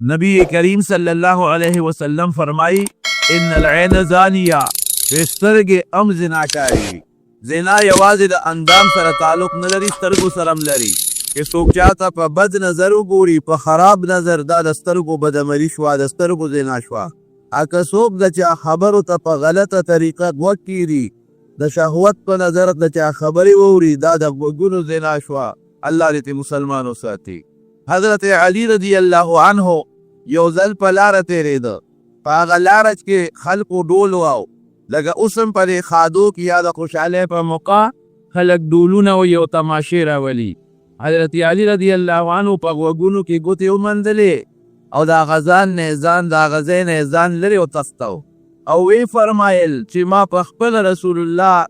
नबी करीम सल्लल्लाहु अलैहि वसल्लम फरमाई इन्नल ऐन ज़ानिया, स्तरगे अम ज़िनाकारी। ज़िना यवाज़े द अंजाम सर ताल्लुक न लरी, स्तरगो सरम लरी। कि सोक चाहता पर बद नजर गोरी पर खराब नजर दा दस्तरगो बदमरी शवा, दस्तरगो ज़िना शवा। आका सोक दचा खबर होता पर गलत तरीका वकीरी द शहवत पर नजर दचा खबरी वोरी दा द गुन ज़िना शवा। अल्लाह रीति मुसलमानों साथी हजरत अली रदी अल्लाह अन्हो योजल पलार तेरे द पागलारज के खल को डोल आओ लगा उसम पर खादो की याद खुशाले पर मौका खलक डोलू न हो यो तमाशे रावली। हजरत अली रदी अल्लाह अन्हो पर वगुनु की गुते उमंदले और दा गजान ने जान दा गज़े ने जान लरे ओ तस्ताओ और वे फरमायल चिमा पखपल रसूलुल्लाह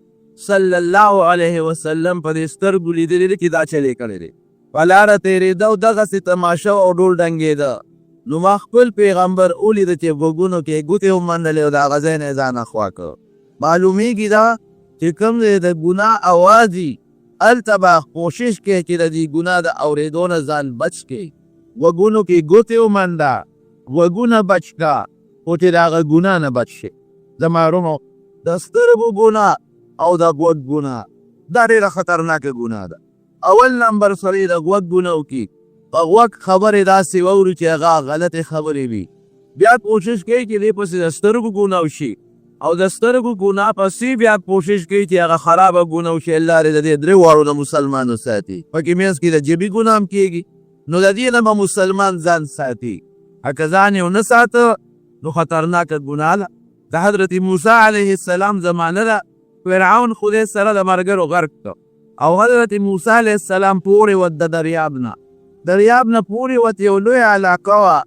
सल्लल्लाहु अलैहि वसल्लम पर स्तर गुली दे की दा चले करे रे पलार तेरे दो दगा से तमाशा और डोल डंगे दा नुमाखल पैगंबर ओली दे वगुनो के गुते उमंदले दा गज़े ने जान अखवा को मालूमी की दा कि कम दे गुनाह आवाजी अल्तबा कोशिश के कि दी गुनाह दा और दोन जान बच के वगुनो की गुते उमंदा वगुना बचका होते दा गुनाह न बचे जमारो दस्तर वो गुनाह او دا غوږ ګناه دا ډېره خطرناکه ګناه ده. اول نمبر سړی د غوږ ګناه وکړي په غوږ خبرې داسې واوري چې هغه غلطې خبرې وي بیا کوشش کوي چې دې پسې د سترګو ګناه وشي او د سترګو ګناه پسې بیا کوشش کوي چې هغه خرابه ګناه وشي. الله دې د دې درې واړو نه مسلمانو ساتي. پکې منځ کې د جبي ګناه هم کېږي نو د دې نه به مسلمان ځان ساتي. که ځان یې ونه ساته نو خطرناکه ګناه ده. د حضرت موسی علیه السلام زمانه ده فرعون خدای سره د مرګرو غرق کړ او حضرت موسی علیه السلام پورې ود د دریاب نه پورې ود یو لوی علاقه وه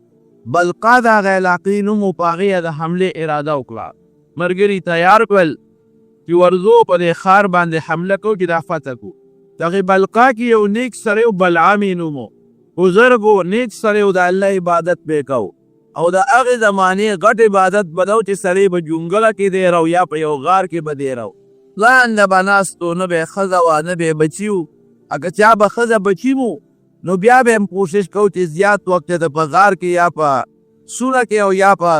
بلقا د هغه علاقې نوم و په هغې د حملې اراده وکړه. ملګري تیار کړل چې ورځو په دې ښار باندې حمله کوو چې دا فتح کړو. دغې بلقا کې یو نیک سړی و بلعام یې نوم و بزرګ و نیک سړی و د الله عبادت به یې کوو او د هغې زمانې غټ عبادت به ده چې سړی به جونګله کې دی رو یا په یو غار کې به دی رو لاندې به ناستو نه به یې ښځه وه نه به یې بچي وو. اگه چا به ښځه بچي مو نو بیا به هم کوشش کوو چې زیات وخت یې په غار کې یا په سوله کې او یا په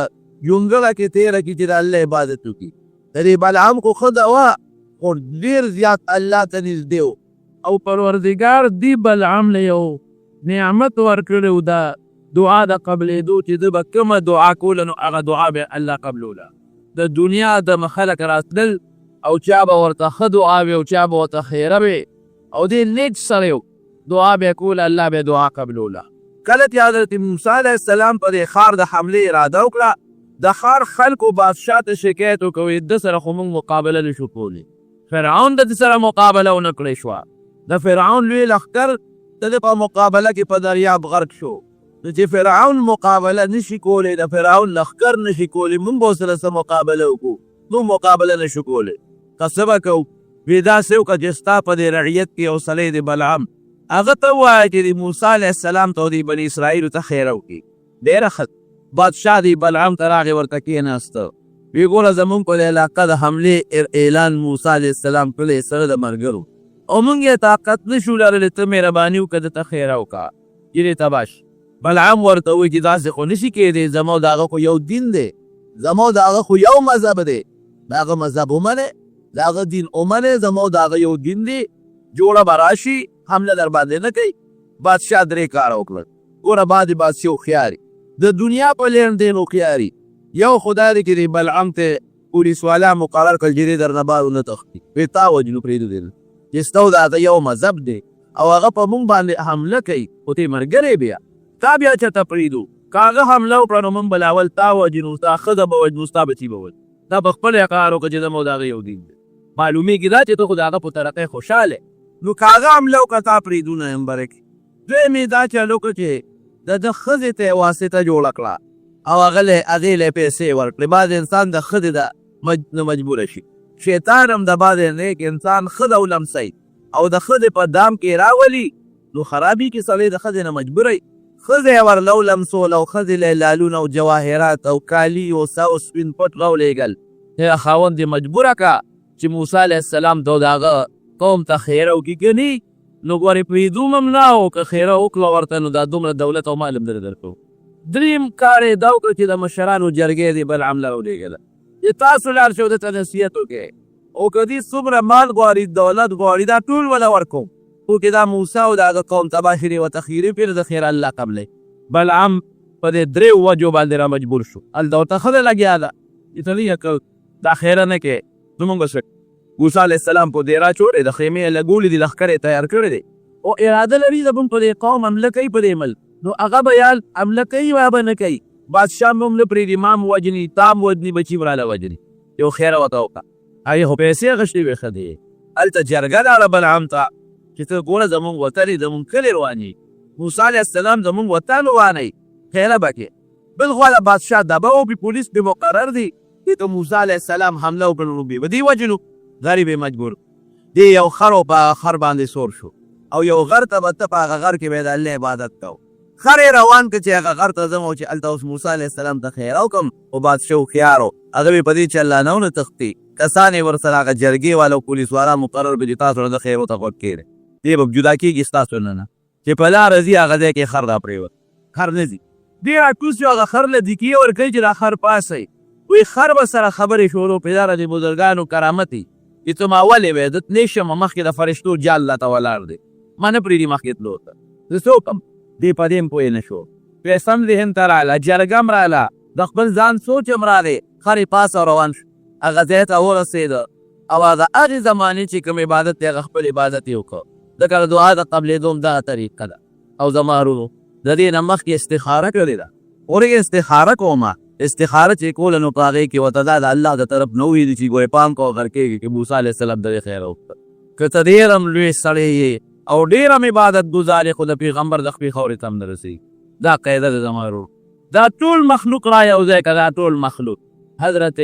جونګله کې تېره کړي چې د الله عبادت وکړي. د دې بلعام خو ښځه وه خو ډېر زیات الله ته نږدې و او پروردګار دې بلعام له یو نعمت ورکړی و دا دعا د قبلېدو چې ده به کومه دعا کوله نو هغه دعا به الله قبلوله. د دنیا د خلک راتلل او چا به ورته ښه دعا وي او چا به ورته خیره وي او دې نیک سړی و دعا به یې کوله الله به دعا قبلوله. کله چې حضرت موسی علیه السلام په دې ښار د حملې اراده وکړه د ښار خلکو بادشاه ته شکایت وکوي ده سره خو موږ مقابله نشو کولی. فرعون د ده سره مقابله ونه کړی شوه. د فرعون لوی لښکر د ده په مقابله کې په دریاب غرق شو. چې فرعون مقابله نشي کولی د فرعون لښکر نشي کولی موږ به ورسره څه مقابله وکړو موږ مقابله نشو کولی. که څه به کوو وی داسې وکړه چې ستا په دې رعیت کې یو سړی دی بلعام هغه ته ووایه چې د موسی علیه السلام ته د بني اسرائیلو ته خیره وکړي. ډېره ښه بادشاه د بلعام ته راغې ورته کېناسته وی ګوره زمونږ په دې علاقه د حملې اعلان موسی علیه السلام کړی سره د ملګرو او موږ یې طاقت نشو لرلی ته مهرباني وکړه ده ته خیره وکړه یې تباش. بلعام ورته وایي چې داسې خو نشي کېدی زما د هغه خو یو دین دی زما د هغه خو یو مذهب دی د هغه مذهب ومنې د هغه دین ومنې زما د هغه یو دین دی جوړه به راشي حمله در باندې نه کوي. بادشاه درې کاره وکړل. ګوره بعد بادشاه هوښیاري د دنیا په لین دین هوښیاري یو خدای دی چې د بلعام ته پولیس والا مقرر کړل چې دې درنه بار ونه تښتي وی تا وجنو پرېږدو دې چې ستا د هغه یو مذهب دی او هغه په موږ باندې حمله کوي خو ته ملګری بیا تا بیا چېرته پرېږدو که هغه حمله وکړه نو موږ به لاول تا وجنو ستا ښځه به وجنو ستا بچي به وجنو دا په خپل یې کار وکړه چې زموږ د هغه یو دین دی. معلومیږي دا چې ته خو د هغه په طرقې خوشحاله نو که هغه حمله وکړه تا پرېږدو نه هم بره کړي. دویم یې دا چل وکړه چې د ده ښځې ته یې واسطه جوړه کړه او هغې له پیسې ورکړې. بعض انسان د ښځې نه مجبوره شي شیطان هم د بعض نیک انسان ښځه ولمسوي او د ښځې په دام کې راولي نو خرابي کې سړی د ښځې نه مجبوروي. ښځه یې ورله ولمسول او ښځې له لالونه او جواهرات او کالي او ساو سپین پټ راولېږل. خاوند یې مجبوره کړه چې موسی علیه السلام ته د هغه قوم ته خیره وکړي که نه نو ګورې پرېږدو هم نه او که خیره وکړه ورته نو دا دومره دولت او مال هم در درکړو دریم کار یې دا وکړه چې د مشرانو جرګې دې بلعام له ولېږله چې تاسو لاړ شئ ورته نصیحت وکړئ او که دې څومره مال غواړي دولت غواړي دا ټول وله ورکوم خو که دا موسی او د هغه قوم تباه کړي و تخیري پرې د خیر الله قبلوي. بلعام په دې درېو وجو باندې را مجبور شو. هلته ورته ښه لګیا ده چې ته نه که دا خیره نه کوې زمونږ څه موسی علیه السلام په دیره چوړې د خیمې یې لګولي دي لښکر یې تیار کړی دی او اراده لري زمونږ په دې قوم حمله کوي په دې ملک نو هغه به یا حمله کوي یا به نه کوي بادشاه هم نه پرېږدي ما م وجني تا م وجني بچي م راله وجني یو خیره ورته وکړه هغې خو پیسې اخېستې وې ښه دی هلته جرګه لاړه بلعام ته چې ته ګوره زمونږ وطن یې زمونږ کلي رواني موسی علیه السلام زمونږ وطن روانوي خیره به کې بل خوا د بادشاه دبه وبي پولیس پرې مقرر دي چې ته موسی علیه السلام حمله وکړو نو بې به دې وجنو غریب یې مجبور دې یو خر و په خر باندې سور شو او یو غر ته به ته په هغه غر کې به د الله عبادت کوو خر یې روان که چې هغه غر ته ځم او چې هلته اوس موسی علیه السلام ته خیره وکړم خو بادشاه هوښیار و هغه به په دې چې الله نه ونه تښتي کسان یې ورسره هغه جرګې والا او پولیس والا مقرر به چې تاسو نه د خیرو ته غوږ کېږدئ دې به جدا کېږي ستاسو نه نه چې په لاره ځي هغه ځای کې خر را پرېوت خر نه ځي دې راکوز شو هغه خر له دیکې ورکوي چې دا خر پاسئ وی خر به سره خبرې شروع پداره د بزرګانو کرامت یي چې ته ما ولې وې د تللی شمه مخکې د فرشتو جال راته ولاړ دی ما نه پرېږدي مخکې تلو ته زه څه وکړم دې په دې م پوه نه شو پیسم ذهن ته راغله جرګه م راغله د خپل ځان سوچ م راغی خر یې پاسه روان شو هغه ځای ته ورسېده او د هغې زمانې چې کوم عبادت دی هغه خپل عبادت یې وکړ ځکه د دعا د قبلېدو هم دغه طریقه ده او زما ورونو د دې نه مخکې استخاره کړې ده ورګې استخاره کومه استخاره چې کوله نو په هغې کې ورته دا د الله د طرف نه ویلي چې ګوی پام کوه غر کېږي چې موسی علیه السلام د دې خیره وکړه که ته ډېر هم لوی سړی یې او ډېر هم عبادت ګزار یې خو د پیغمبر د خپې خاورې ته هم نه رسېږي دا قاعده ده زما ورونو دا ټول مخلوق را یو ځای که دا ټول مخلوق حضرت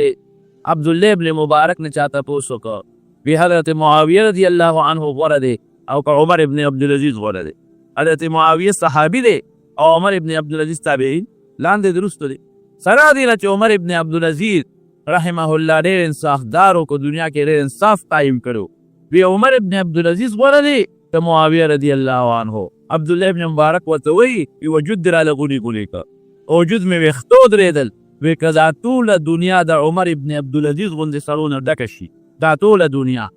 عبدالله ابن مبارک نه چا تپوس وکړه وی حضرت معاویه رضی الله عنه غوره دی او که عمر ابن عبدالعزیز غوره دی حضرت معاویه صحابي دی او عمر ابن عبدالعزیز تابعین لاندې درستو دی سره دی چې عمر ابن عبدالعزیز رحمه الله ډېر انصافدار و که دنیا کې ډېر انصاف قایم کړو وی عمر ابن عبدالعزیز غوره دی که معاویه رضی الله عنه عبدالله ابن مبارک ورته وایي وجود دې راله غوني غوني که وجود مې ویښتو درېدل وی که دا ټوله دنیا د عمر ابن عبدالعزیز غوندې سړو نه ډکه شي دا ټوله دنیا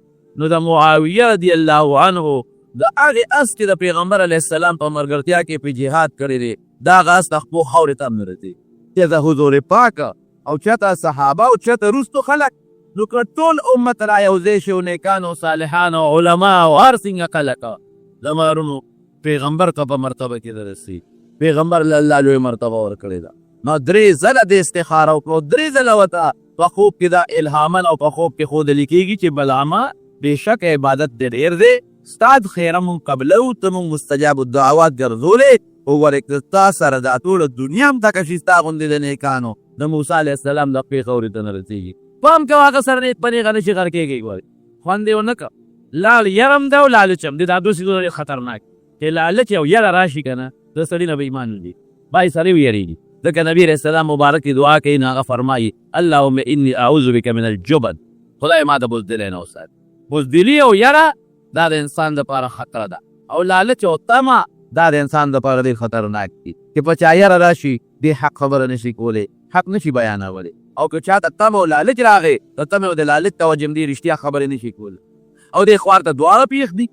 نو د معاویه رضی الله عنه د هغې اس چې د پیغمبر علیه السلام په ملګرتیا کې په جهاد کړی دی دا هغه اس د خپلو خاورې ته هم نه رسېږي چې د حضور پاکه او چېرته صحابه او چېرته وروستو خلک نو که ټول امت را یو ځای شي او نیکانو صالحانو علما او هر څنګه خلکه زما ورونو پیغمبر ته په مرتبه کې نه رسېږي پیغمبر له الله لوی مرتبه ورکړې ده نو درې ځله د استخاره وکړو درې ځله ورته په خوب کې دا الهامن او په خوب کې ښودلي کېږي چې بلعامه بېشک عبادت دې ډېر دی ستا د خیره مونږ قبلو ته مونږ مستجاب الدعوات ګرځولې وګورې که ستا سره دا ټوله دنیا هم تکه شي ستا غوندې د نیکانو د موسی علیه السلام د خپې خاورې ته نه رسېږي پام کوه هغه سره نیک په نیغه نشي غر کېږي ګورې خوند یې ونه کړه لال یرم ده او لالچ هم دی دا دوه څیزونه ډېر خطرناک چې لالچ او یره راشي که نه د سړي نه به ایمان وځي باید سړی ویرېږي ځکه نبي علیه السلام مبارک دعا کوي نو هغه فرمایي اللهم انی اعوذ بک من الجبن خدای ما د بزدلۍ نه وساتي بزدلي او یره دا د انسان دپاره خطره ده او لالچ او طمع دا د انسان دپاره ډېر خطرناک دي چې په چا یره راشي دې حق خبره نشي کولی حق نشي بیانولی او که چاته طمع او لالچ راغی د طمع او د لالچ توجم دي رښتیا خبرې نشي کولی او دې خوار ته دواړه پیښ دي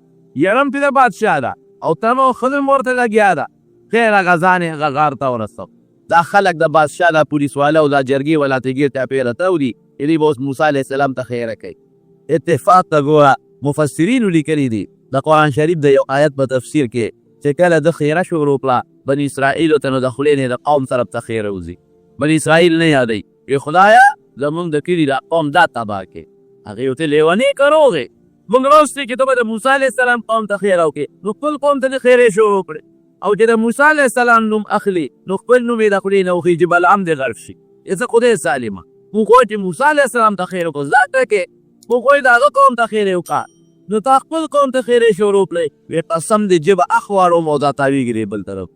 یره هم پرې د بادشاه ده او طمع او ښځه هم ورته لګیا ده خیر هغه ځان یې هغه غار ته ورسو دا خلک د بادشاه دا پولیس والا او دا جرګې والا ته ګیر چاپېره تودي دوی به اوس موسی علیه السلام ته خیره کوي اتفاق ته ګوره مفسرینو لیکلي دي د قرآن شریف د یو آیت په تفسیر کې چې کله د خیره شروع کړه بني اسرائیلو ته نو د خولې نه د قوم طرف ته خیره وځي بني اسرائیل نه یادوي چې خدایه زمونږ د کلي دا قوم دا تباه کړې هغې ورته لیونۍ که روغې مونږ راوستې چې ته به د موسی علیه السلام قوم ته خیره وکړې نو خپل قوم ته د خیرې شروع کړې او چې د موسی علیه السلام نوم اخلي نو خپل نوم یې د خولې نه وخي چې بلعام دې غرق شي زه خدای سالمه موږ وایو چې موسی علیه السلام ته خیر وکړو ځکه کې موږ وایو د هغه قوم ته خیر وکړه نو تا خپل قوم ته خیرې شروع کړئ وی قسم دې ژبه اخواړم او دا تاویږي دې بل طرف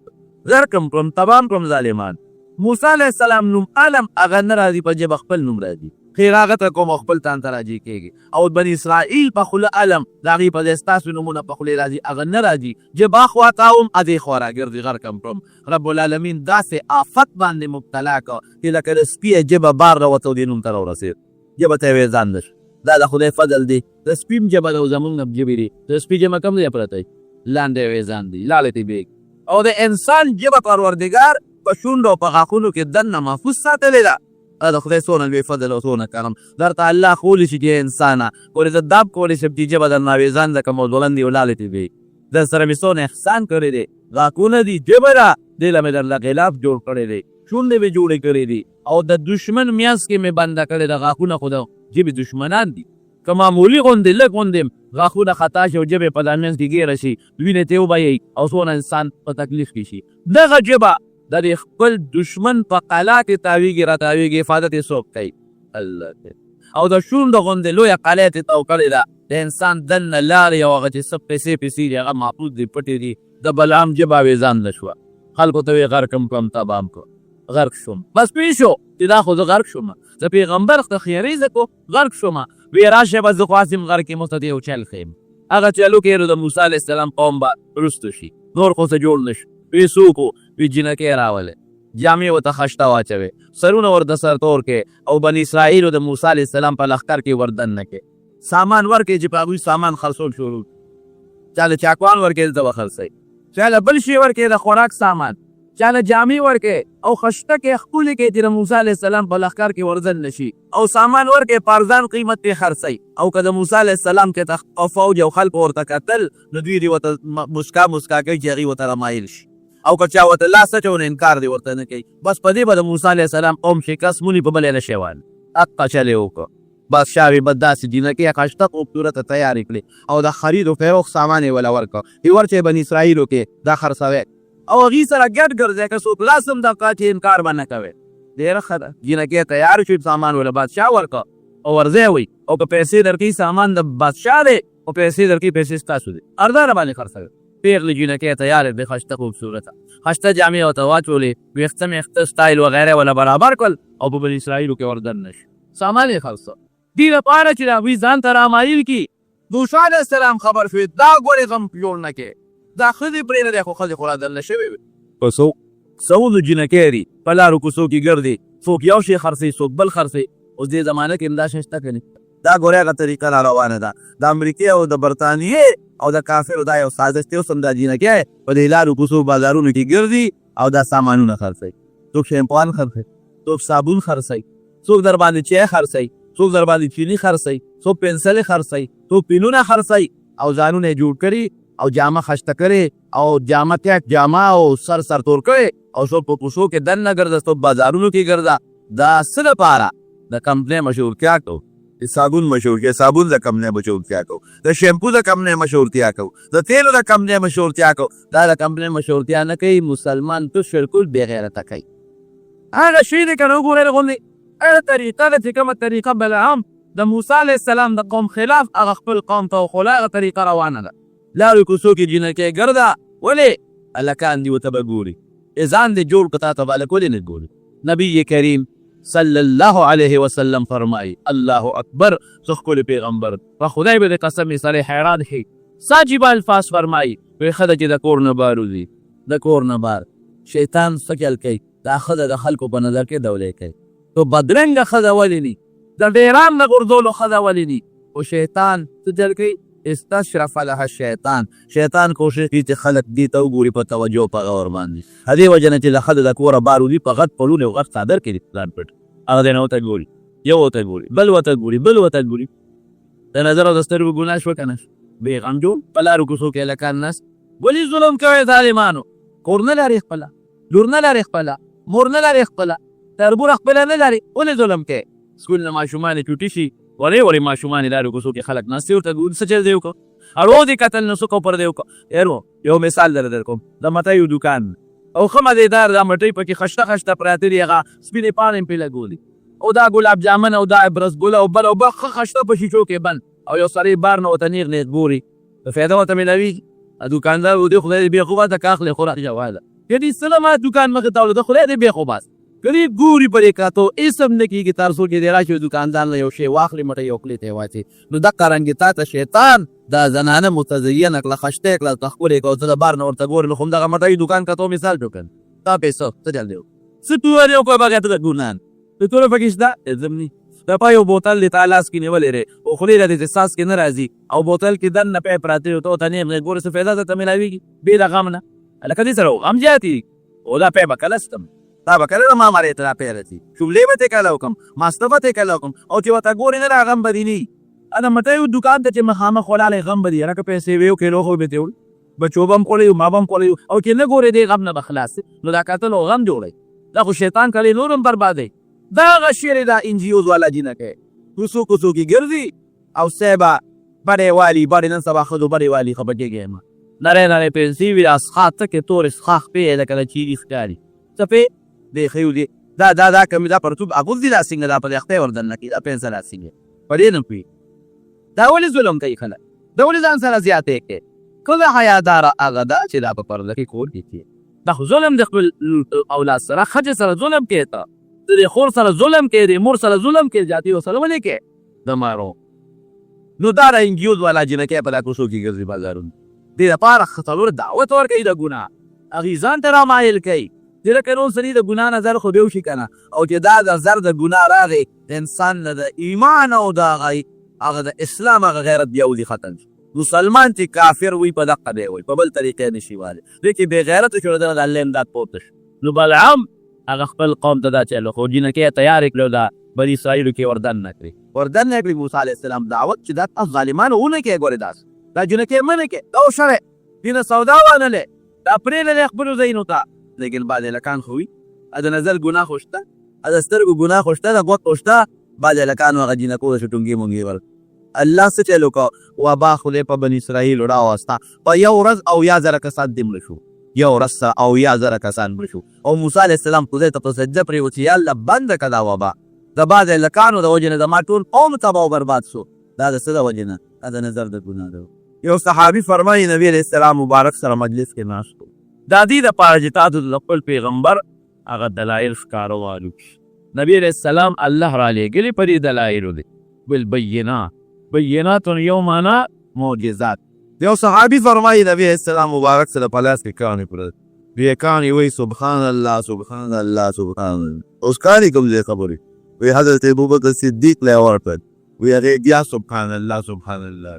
زر کړم تبام کړم ظالمان موسی علیه السلام نوم علم هغه نه راځي په ژبه خپل نوم راځي خیر هغه ته کوم خپل تان ته راځي کېږي او بني اسرائیل په خوله علم د هغې په ځای ستاسو نومونه په خولې راځي هغه نه راځي جبا خواته هم ادې خوا راګرځي غرقم کړم رب العالمین داسې آفت باندې مبتلا کړه چې لکه د سپي ژبه بار راوته او دې نوم ته راورسېد ژبه ته یې ویې ځان نشو دا د خدای فضل دی د سپي هم ژبه ده او زمونږ هم ژبې دي د سپي ژبه کم دی پرته لاندې یې ویې ځان دی لالې ته بیګ او د انسان ژبه پروردګار په شونډو او په غاښونو کې دننه محفوظ ساتلې ده د خدای څونه لوی فضل او څونه کرم درته الله ښولی شي چې انسانه ولې زه دا کولی شم چې ژبه درنه ویزان ده که مو بلند او لالې ته وي در سره مې څونه احسان کړی دی غاښونه دي ژبه ده دې له مې درله غلاف جوړ کړی دی شونډې مې جوړې کړې دي او د دشمن میانځ کې مې بنده کړې ده غاښونه خو د ژبې دشمنان دي که معمولي غوندې لږ غوندې غاښونه خطا شي او ژبې په دا منځ کې ګیره شي وینې ته وبهیي او څونه انسان په تکلیف کې شي دغه ژبه د دې خپل دشمن په قلا کې تاویږي راتاویږي حفاظت یې څوک کوي الله او د شونډو غوندې لویه قلعه یې تاو کړې ده د انسان دننه لارې او هغه چې څه پیسې دي هغه محفوظ دي پټې دي د بلعام ژبه ویزان نه شوه خلکو ته ویې غرقم کړم تبام کړم غرق شوم بس پوه شو چې دا خو زه غرق شوم د پیغمبر ته خیرې زه کو غرق شوم وی راشه به زه خو هسې غرق یم اوس ته یو چل ښیم هغه چلو کې د موسی علیه السلام قوم به وروسته شي نور خو څه جوړ نه شو وی څوک و وی جینکۍ راولې جامې ورته خشته واچوې سرونه ورته سرتور کې او بني اسرائیلو د موسی علیه السلام په لښکر کې وردن نه کې سامان ورکړې چې په هغوی سامان خرڅول شروع چا له چاکوان ورکړې دلته به خرڅوي چا له بل شي ورکړې د خوراک سامان چا له جامې ورکړې او خشته کې ښکلې کې چې د موسی علیه السلام په لښکر کې وردن نه شي او سامان ورکړې په ارزان قیمت یې خرڅوي او که د موسی علیه السلام کې فوج او خلکو ورته کتل نو دوی دې ورته مسکا کوي چې هغې ورته رامایل شي او که چا ورته لاس اچوي نو انکار دې ورته نه کوي بس په دې به د موسی علیه السلام قوم شکست موني په بل یې نه شی وال حقه چل یې وکړه بادشاه وي بس داسې جینکۍ ښایسته خوبصورته تیارې کړې او د خرید و فروخت سامان یې وله ورکړه یې ورچې بني اسرائیلو کې دا خرڅوی او هغې سره ګډ ګرځی که څوک لاس هم دقه چې انکار به نه کوې ډېره ښه ده جینکۍ تیار شوي سامان وله بادشاه ورکړه او ورځی وي او که پیسې درکوي سامان د بادشاه دی او پیسې درکوي پیسې ستاسو دی ارزانه باندې خرڅوي پیغلې جینکۍ تیارې دی ښایسته خوبصورته ښایسته جامې ورته واچولې ویښته مې سټایل وغیره وله برابر کړل او په بني اسرائیلو کې وردن نه شي سامان یې خرڅه دې لپاره چې د هغوی ځان ته رامایل کړي موسی علیه السلام خبر شوې دا ګورې غم جوړ نه کې دا ښځې پرې نه دی خو ښځې خو رادننه شوې وي په څو د جینکۍ دي په لارو کوڅو کې ګرځي څوک یو شی خرڅوي څوک بل خرڅوي اوس دې زمانه کې هم دا شی شته که نه دا ګورې هغه طریقه را روانه ده د امریکې او د برطانیې او د کافرو دا یو سازش دی اوس هم دا جینکۍ په دې لارو کوڅو بازارونو کې ګرځي او دا سامانونه خرڅوي څوک شیمپوان خرڅوي څوک صابون خرڅوي څوک در باندې چای خرڅوي څوک در باندې چینی خرڅوي څوک پنسلې خرڅوي څوک پینونه خرڅوي او ځانونه یې جوړ کړي او جامه خشته کړې او جامه تیک جامه او سر تور کړې او څوک په کوڅو کې دننه ګرځه څوک بازارونو کې ګرځه دا څه لپاره د کمپنۍ مشهورتیا کوو د صابون مشهورتیا صابون د کمپنۍ مشهورتیا کوو د شیمپو د کمپنۍ مشهورتیا کوو د تیلو د کمپنۍ مشهورتیا کوو دا د کمپنۍ مشهورتیا نه کوي مسلمان تو شرکول بې غیرته کوي هغه شی دی که نه وګورئ غوندې هغه طریقه ده چې کومه طریقه بلعام د موسی علیه السلام د قوم خلاف هغه خپل قوم ته وښوله هغه طریقه روانه ده لارو کوڅو کې جینکۍ ګرده ولې هلکان دي ورته به ګوري ځان دې جوړ کړه تا ته به هلک ولې نه ګوري نبی کریم صلی الله علیه وسلم فرمایي الله اکبر څه ښکلی پیغمبر په خدای به د قسم سړی حیران شي ساجب الفاظ فرمایي وایي ښه ده چې د کور نه بار وځي د کور نه بار شیطان څه چل کوي دا ښځه د خلکو په نظر کې دولې کوي تو بدرنګه ښځه ولې ني د ډیران نه غورځولو ښځه ولې ني خو شیطان څه چل کوي استشرف لها شیطان کوشش کوي چې خلک دې ته وګوري په توجه په غور باندې هدې وجه نه چې له ښځه د کوره بار وځي په غټ پلون او غټ څادر کې ځان پټ هغه دی نه ورته ګوري یو ورته ګوري بل ورته ګوري بل ورته ګوري د نظر او د سترګو ګناه شوه که نه بېغم جوړ په لارو کوڅو کې هلکان ناست ولې ظلم کوئ ظالمانو کور نه لرې خپله لور نه لرې خپله مور نه لرې خپله تربوره خپله نه لرې ولې ظلم کوې سکول نه ماشومان یې چوټي شي ولې ماشومان یې لارو کوڅو کې خلک ناست دي ورته ګوري څه چل دی وکړه اړو دې کتل نو څه کوپر دی وکړه یو مثال در کوم د مټیو دوکان او ښه مزېدار دا مټۍ پکې خشته خشته پراته دي هغه سپینې پاڼې پرې لګولي او دا ګلاب جامن او دا عبرس ګل او بل ښه خشته په شیشو کې بند او یو سړی بار نه ورته نیغ نیغ ګوري فایده ورته مېلاوېږي دوکاندار و دې خدای دې بېخوبه ته که اخلې خوراک جواله یعنې څه له ما دوکان مخې ته وله د خدای دې بېخوباست کدی ګوري پرې کاتو اسم نه کیږي تر څو چې دی راشي دکاندار له یو شی واخلي مټه یو کلی ته واچي نو دغه رنګ تا ته شیطان دا زنانه متزینه کړه خشته کړه تخولې کو ته بار نه ورته ګوري نو هم دغه مټه دکان کاتو مثال جوړ تا پیسو ته چل دیو ستوره یو کوه بغیر د ګونان ته تور پکښدا زمني دا پایو بوتل د تالاس کې نیولې ره او خلی د احساس کې نه راځي او بوتل کې دن نه په پراته او ته نه ګور څه فایده ته ملاويږي به د غم نه الکه دې سره غم جاتي او دا په بکلستم دا بکره ما ماره ته پیرتي شوبلې به ته کاله کوم ماستفه ته کاله کوم او چې وتا ګور نه غم بدینی انا مته یو دکان ته چې مخامه خولاله غم بدی راکه پیسې ویو کیلو خو به دیول بچوبم کولې ما بم کولې او کې نه ګورې دې غم نه بخلاص نو دا کاتل غم جوړي دا خو شیطان کلی نورم بربادي دا غشیر دا انجیوز والا جنکه کوسو کوسو کی ګرځي او سبا بڑے والی بڑے نن سبا خدو بڑے والی خبرګه ګم نره نره پنسی وی اسخات ته تور اسخاخ په د کله چی ښکاری څپه د خیو دی دا کمی دا پرتوب اغوز دی لا څنګه دا په اختیار وردن کی دا پنسل څنګه پدې نه پی دا ولې ظلم کوي خلک دا ولې ځان سره زیاته کوي کله حیادار هغه دا چې دا په پرده کې کور دي دا ظلم د خپل اولاد سره خج سره ظلم کوي ته د خور سره ظلم کوي د مور سره ظلم کوي جاتی او سره ولې کوي د مارو نو دا انګیوز والا جنکه په لاکو سو کې ګرځي بازارونه د لپاره خطرور دعوت ورکوي د ګناه اغیزان تر مایل کوي د لکه سړي د ګناه نظر خو به وشي کنه او چې دا د زر د ګناه راغی د انسان د ایمان او د هغه د اسلام هغه غیرت بیا ودی ختم مسلمان چې کافر وي په دقه دی وي په بل طریقې نشي واله لیکن به غیرت شو د الله امداد پوتش نو بلعم هغه خپل قوم ته دا چلو خو جنکه تیار کړو دا بني اسرائیل کې وردن نکړي موسی علی السلام دعوت چې دا ظالمانو ونه کې ګورې دا جنکه منه کې دا شرع دینه سودا ونه له دا پرې له خپل زینو ته لیکن بعد لکان خوي اذا نزل ګناه خوشته اذا سترګو ګناه خوشته دا غوت خوشته بعد لکان وغه جنکو شټونګي مونږي ور الله څه چلو کو وبا خله په بني اسرائیل را واسطه په یو ورځ او یا زره کسات دمل شو یو ورځ او یا زره کسان مړ شو او موسی علی السلام خدای ته سجده پرې وتی یا الله بند کدا وبا د بعد لکانو د وجنه د ما ټول قوم تباہ او برباد شو دا د څه د وجنه دا نظر د ګناه ده یو صحابي فرمایي نبی علیہ السلام مبارک سره مجلس کې ناشته دا دې د پاره چې تاسو د خپل پیغمبر هغه دلایل ښکارو والو نبی علیہ السلام الله را لېږلي په دې دلایلو دي بینات یومانا معجزات یو صحابي فرمایي نبی علیہ السلام مبارک سره پلاس کې کانی پر بیا کانی وی سبحان الله سبحان الله سبحان الله اوس کانی کوم ځای خبري وی حضرت ابوبکر صدیق له ورته وی هغه بیا سبحان الله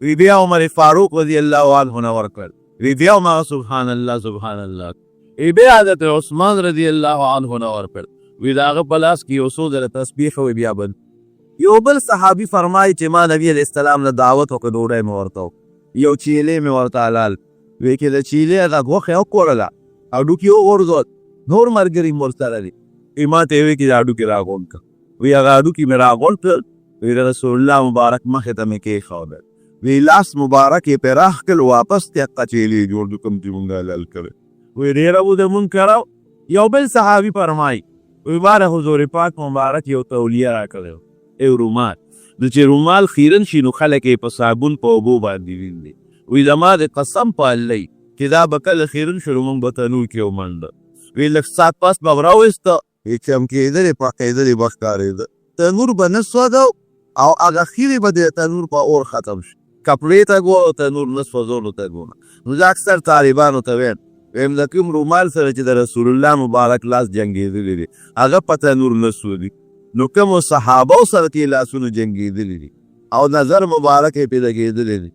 وی بیا عمر فاروق رضی الله عنه نور کړ وی بیا ما سبحان الله ای بیا حضرت عثمان رضی الله عنه نور کړ وی داغه پلاس کې اوسو د تسبیح وی بیا بل یو بل صحابي فرمایي چې ما نبی علیہ السلام له دعوت او ډوډۍ مې ورته یو چیلې مې ورته حلال وی کې د چیلې هغه غوښه او کوړله او ډوکی ورزول نور مرګري مرسته لري ایما ته وی کې اډو کې راغون کا وی هغه اډو کې مې راغون ته وی رسول الله مبارک مخه ته مې کې خو وی لاس مبارک په راخ کل واپس ته قچېلې جوړ د کوم چې مونږه لال کړ وی ډیر ابو د مونږ کړو یو بل صحابي فرمای وی بار حضور پاک مبارک یو تولیه را کړو ای رومال د چې رومال خیرن شي نو خلک په صابون په اوبو باندې ویني وی زما د قسم په الله چې دا بکل خیرن شو مونږ به تنور کې ومنډه وی لک سات پاس به راوسته چې هم کېدلې په کېدلې بخکارې تنور به نه سوده او هغه خیرې به د تنور په اور ختم شي کپړې ته ګو تنور نه سوځولو ته ګو نو زه اکثر طالبانو ته ویم د کوم رومال سره چې د رسول الله مبارک لاس جنګېدلی دی هغه په تنور نه سوځي نو کوم صحابه سره کې لاسونو جنګېدلی دي او نظر مبارک یې پیدا کېدلی دی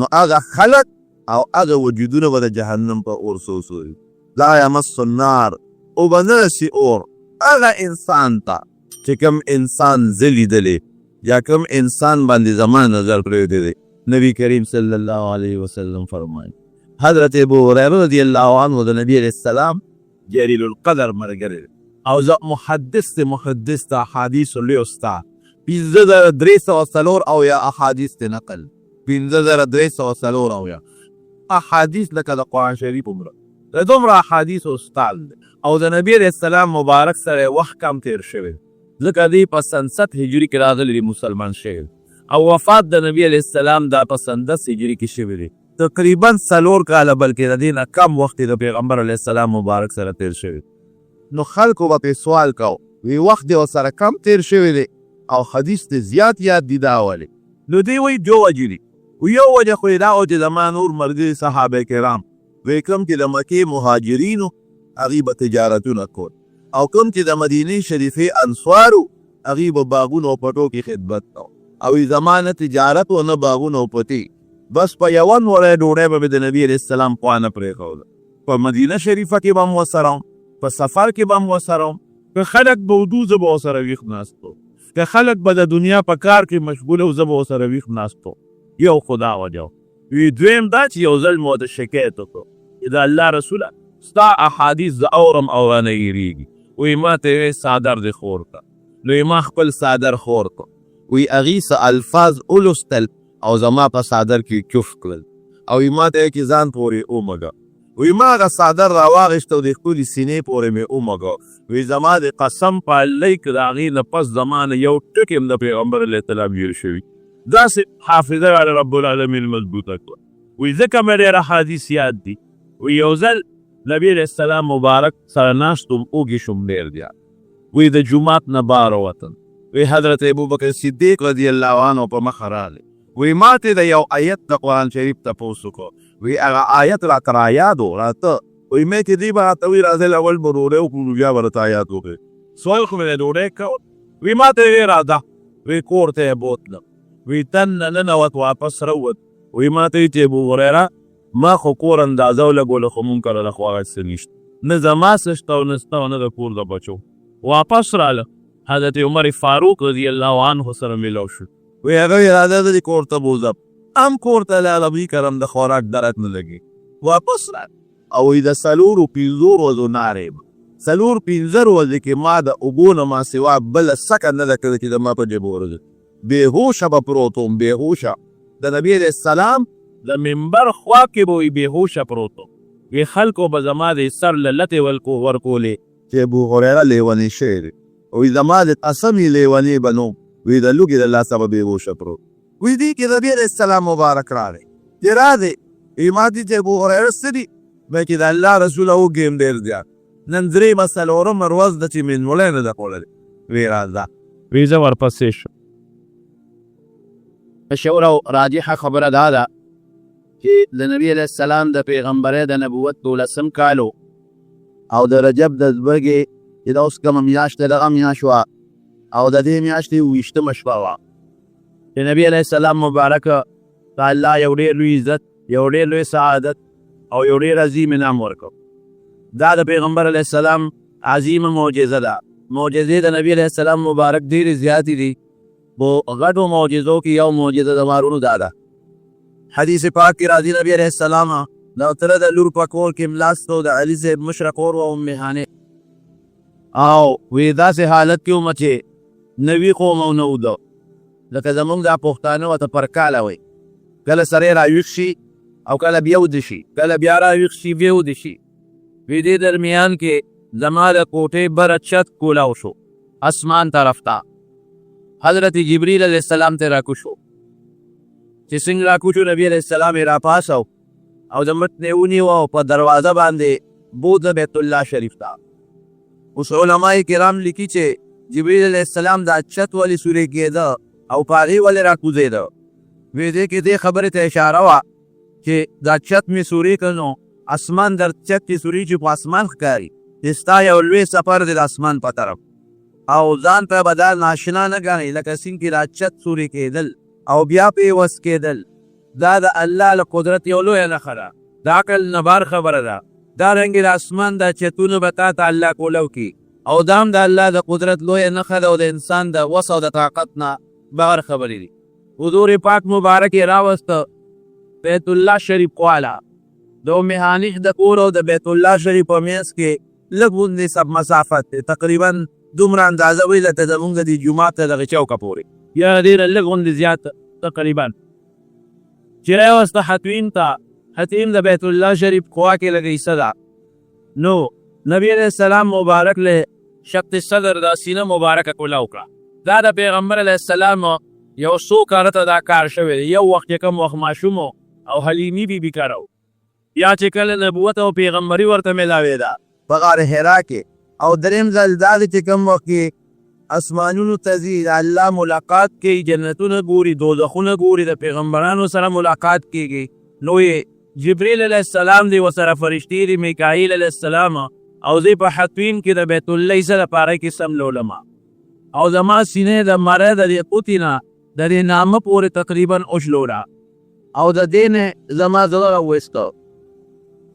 نو هغه خلق او هغه وجودونه به د جهنم په اور سوځي لا یمس النار او به نه رسي اور هغه انسان ته چې کوم انسان زه لیدلی یا کوم انسان باندې زما نظر پرېوتی دی نبی کریم صلی الله علیه وسلم فرمایي حضرت ابو هریره رضی الله عنه د نبی علیہ السلام جلیل القدر ملګری او زه محدث ته احادیث لوستا 5304 او یا احادیث ته نقل 5304 او یا احادیث لکه د قرآن شریف عمره د دومره احادیث استاد او د نبی علیہ السلام مبارک سره وخت کم تیر شوی ځکه دی په 67 هجری کې راغلی مسلمان شوی او وفات د نبی علیہ السلام دا په 10 هجری کې شوی دی تقریبا 4 کاله بلکې د دې نه کم وخت د پیغمبر علیہ السلام مبارک سره تیر شوی نو خلکو به پرې سوال کو وی وخت دې ورسره کم تیر شوی دی او حدیث دې زیات یاد دي دا ولې. نو دی وایي دوه وجې دي. یو وجه خو یې دا و چې زما نور ملګري صحابه کرام وی کوم چې د مکې مهاجرینو هغوی به تجارتونه کول او کوم چې د مدینې شریفې انصارو هغوی به باغونو او پټو کې خدمت کو او زما نه تجارت و نه باغونه او پټي، بس په یوه نوری ډوډۍ به مې د نبي علیه السلام خوا نه پرېښوده. په مدینه شریفه کې به م ورسره وم، په سفر کې به م ورسره وم. که خلک به ودو زه به ورسره ویښ ناست وم، که خلک به د دنیا په کار کې مشغوله و زه به ورسره ویښ ناست وم. یو خو دا وجه وي. دویم دا چې یو ځل مو ورته شکایت وکړو چې د الله رسوله ستا احادیث زه اورم او رانه هېرېږي. وایي ما ته یې څادر دې خور کړه. نو یې ما خپل څادر خور کړ. وی هغې څه الفاظ ولوستل او زما په څادر کې چوف کړل او وی ما ته یې چې ځان پورې ومږه. وی ما هغه څادر راواغېست او د خپلې سینې پورې مې ومږه. وی زما د قسم په الله که د هغې نه پس زما نه یو ټکي هم د پیغمبر علیه السلام هېر شوي. داسې حافظه یې رب العالمین مضبوطه کړه. وی ځکه مې ډېر احادیث یاد دي. وی یو ځل نبي علیه السلام مبارک سره ناست وم، اوږې شوم ډېر زیات. وی د جومات نه بار ووتم. وی حضرت ابوبکر صدیق رضی الله عنه په مخه راغلی. وی ما ته د یو آیت د قرآن شریف تپوس وکړو. وی هغه آیت راته رایاد و راته. وی مې چې دوی به راته وي راځئ اول به ډوډۍ وکړو بیا به راته آیات وکړې. سوال خو مې د ډوډۍ کول. وی ما ته وی راځه. وی کور ته یې بوتلم. وی تن نه ننوت واپس راووت. وی ما ته چې ابوهریره ما خو کور اندازه ولګوله خو مونږ کله خو هغه څه نشته، نه زما څه شته او نه ستا او نه د کور د بچو. واپس راله حضرت عمر فاروق رضی الله عنه سره میلاو شو. وی هغه یې راځه دې کور ته بوځم. هم کور ته لاړم وی کرم د خوراک درک نه لګي. واپس راله او وی د څلورو پنځو ورځو نارې به څلور پنځه ورځې کې ما د اوبو نه ما سوا بله سکه نه ده کړې چې د ما په جیب ورځي. بېهوشه به پروت وم، بېهوشه. د نبي علیه السلام د منبر خوا کې به وي بېهوشه پروت وم. وی خلکو به زما د سر له لتې ورکولې چې ابوهریره لیونی شوی دی. وی زما د قسمې لیونی به نو وی د لوږې د لاسه به بېهوشه پروت. وی دې کې نبي علیه السلام مبارک راغی چې راځې وی ما دې چې ابوهریره څه دي وی چې د الله رسوله وږی یم ډېر زیات. نن درېیمه څلورمه ورځ ده چې مېلمولی نه ده خوړلی. وی راځه. وی زه ورپسې شم. مشهوره او راجحه خبره دا ده چې د نبي علیه السلام د پیغمبرۍ د نبوت 12 کال او د رجب د زبرګې چې دا اوس کومه میاشت ده دغه میاشت وه او د دې میاشتې 20مه شپه وه چې نبي علیه السلام مبارک ته الله یو ډېر لوی عزت، یو ډېر لوی سعادت او یو ډېر عظیم انعام ورکړ. دا د پیغمبر علیه السلام عظیمه معجزه ده. معجزې د نبي علیه السلام مبارک ډېرې زیاتې دي. په غټو معجزو کې یو معجزه د مارونو دا ده. حدیث پاک کې راځي نبي علیه السلام د تره د لور په کور کې ملاست و د علي صاحب مشره کور و ام هانې او وی داسې حالت کې ومه چې نوي قوم او نه وده لکه زمونږ دا پښتانه ورته پرکاله وایي. کله سړی راویښ شي او کله بیا وده شي، کله بیا راویښ شي بیا وده شي. وی دې درمیان کې زما د کوټې بره چت کولاو شو اسمان طرف ته. حضرت جبریل علیه السلام ته راکوشو چې څنګه راکوشو نبي علیه السلام یې راپاسو او د مټ نه ونیو او په دروازه باندې بوځه بیت الله شریف ته. اوس علماء کرام لیکي چې جبریل علیه السلام دا چت ولې سورې کېده او په هغې ولې راکوزېده. وی دې کې دې خبرې ته اشاره وه چې دا چت مې سورې کړ نو اسمان در چت چې سورې چې په اسمان ښکاري چې ستا یو لوی سفر دی د اسمان په طرف او ځان ته به دا ناشنا نه ګڼئ لکه سیند کې دا چت سورې کېدل او بیا پې وس کېدل. دا د الله له قدرت یو لویه نښه ده، د عقل نه بار خبره ده. دارنګې د اسمان دا چتونه به تا ته الله کولو کي او دا هم د الله د قدرت لویه نښه ده او د انسان د وس او د طاقت نه بغیر خبرې دي. حضور پاک مبارک یې راوسته بیت الله شریف خواله. د ام هانې د کور او د بیت الله شریف په منځ کې لږ غوندې سب مسافت دی، تقریبا دومره اندازه وي لکه زمونږ د دې جومات ته دغه چوکه پورې یا ډېره لږ غوندې زیات تقریبا. چې راوسته حتیم ته، حتیم د بیت الله شریف خوا کې لږ حصه ده. نو نبي علیه السلام مبارک له شق صدر د سینه مبارکه کوله وکړه. دا د پیغمبر علیه السلام یو څو کاله ته دا کار شوی دی. یو وخت چې کوم وخت ماشوم او حلیمي بي کاره یا چې کله نبوت او پیغمبري ورته میلاوې ده په غار حرا کې او دریم ځل دا دی چې کوم وخت کې اسمانونو ته ځي د الله ملاقات کوي، جنتونه ګوري، دوزخونه ګوري، د پیغمبرانو سره ملاقات کیږي، نو یې جبریل علیه السلام دی ورسره فرشتي دي، میکائیل علیه السلام، او زه په حتوین کې د بیت الله سره پاره کې سملولم، او زما سینې د مره د دې قوتي نه د دې نامه پورې تقریبا اوشلوله، او د دې نه زما زړه راویسته،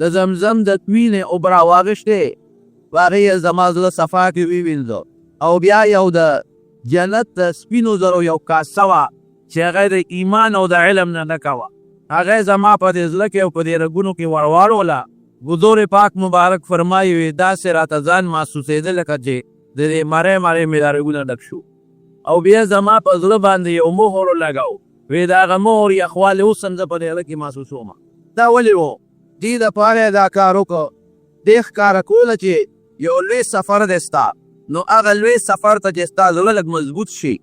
د زمزم د کوینې اوبه راواغېشتې، په هغې یې زما زړه صفا کې ووینځه، او بیا یو د جنت د سپینو زرو یو کاسه وه چې هغه د ایمان او د علم نه ډکه وه، هغه زما په دې زړه کې او په دې رګونو کې ورواړوله. حضور پاک مبارک فرمایي وي داسې راته ځان محسوسېده لکه چې د دې مرې مې دا رګونه ډک شو، او بیا زما په زړه باندې یو مهر ولګاو، وی د هغه مهر یخوالی اوس هم زه په دې زړه کې محسوسوم. دا ولې و؟ دې دپاره یې دا کار وکړه، دې ښکاره کوله چې یو لوی سفر دی ستا، نو هغه لوی سفر ته چې ستا زړه لږ مضبوط شي،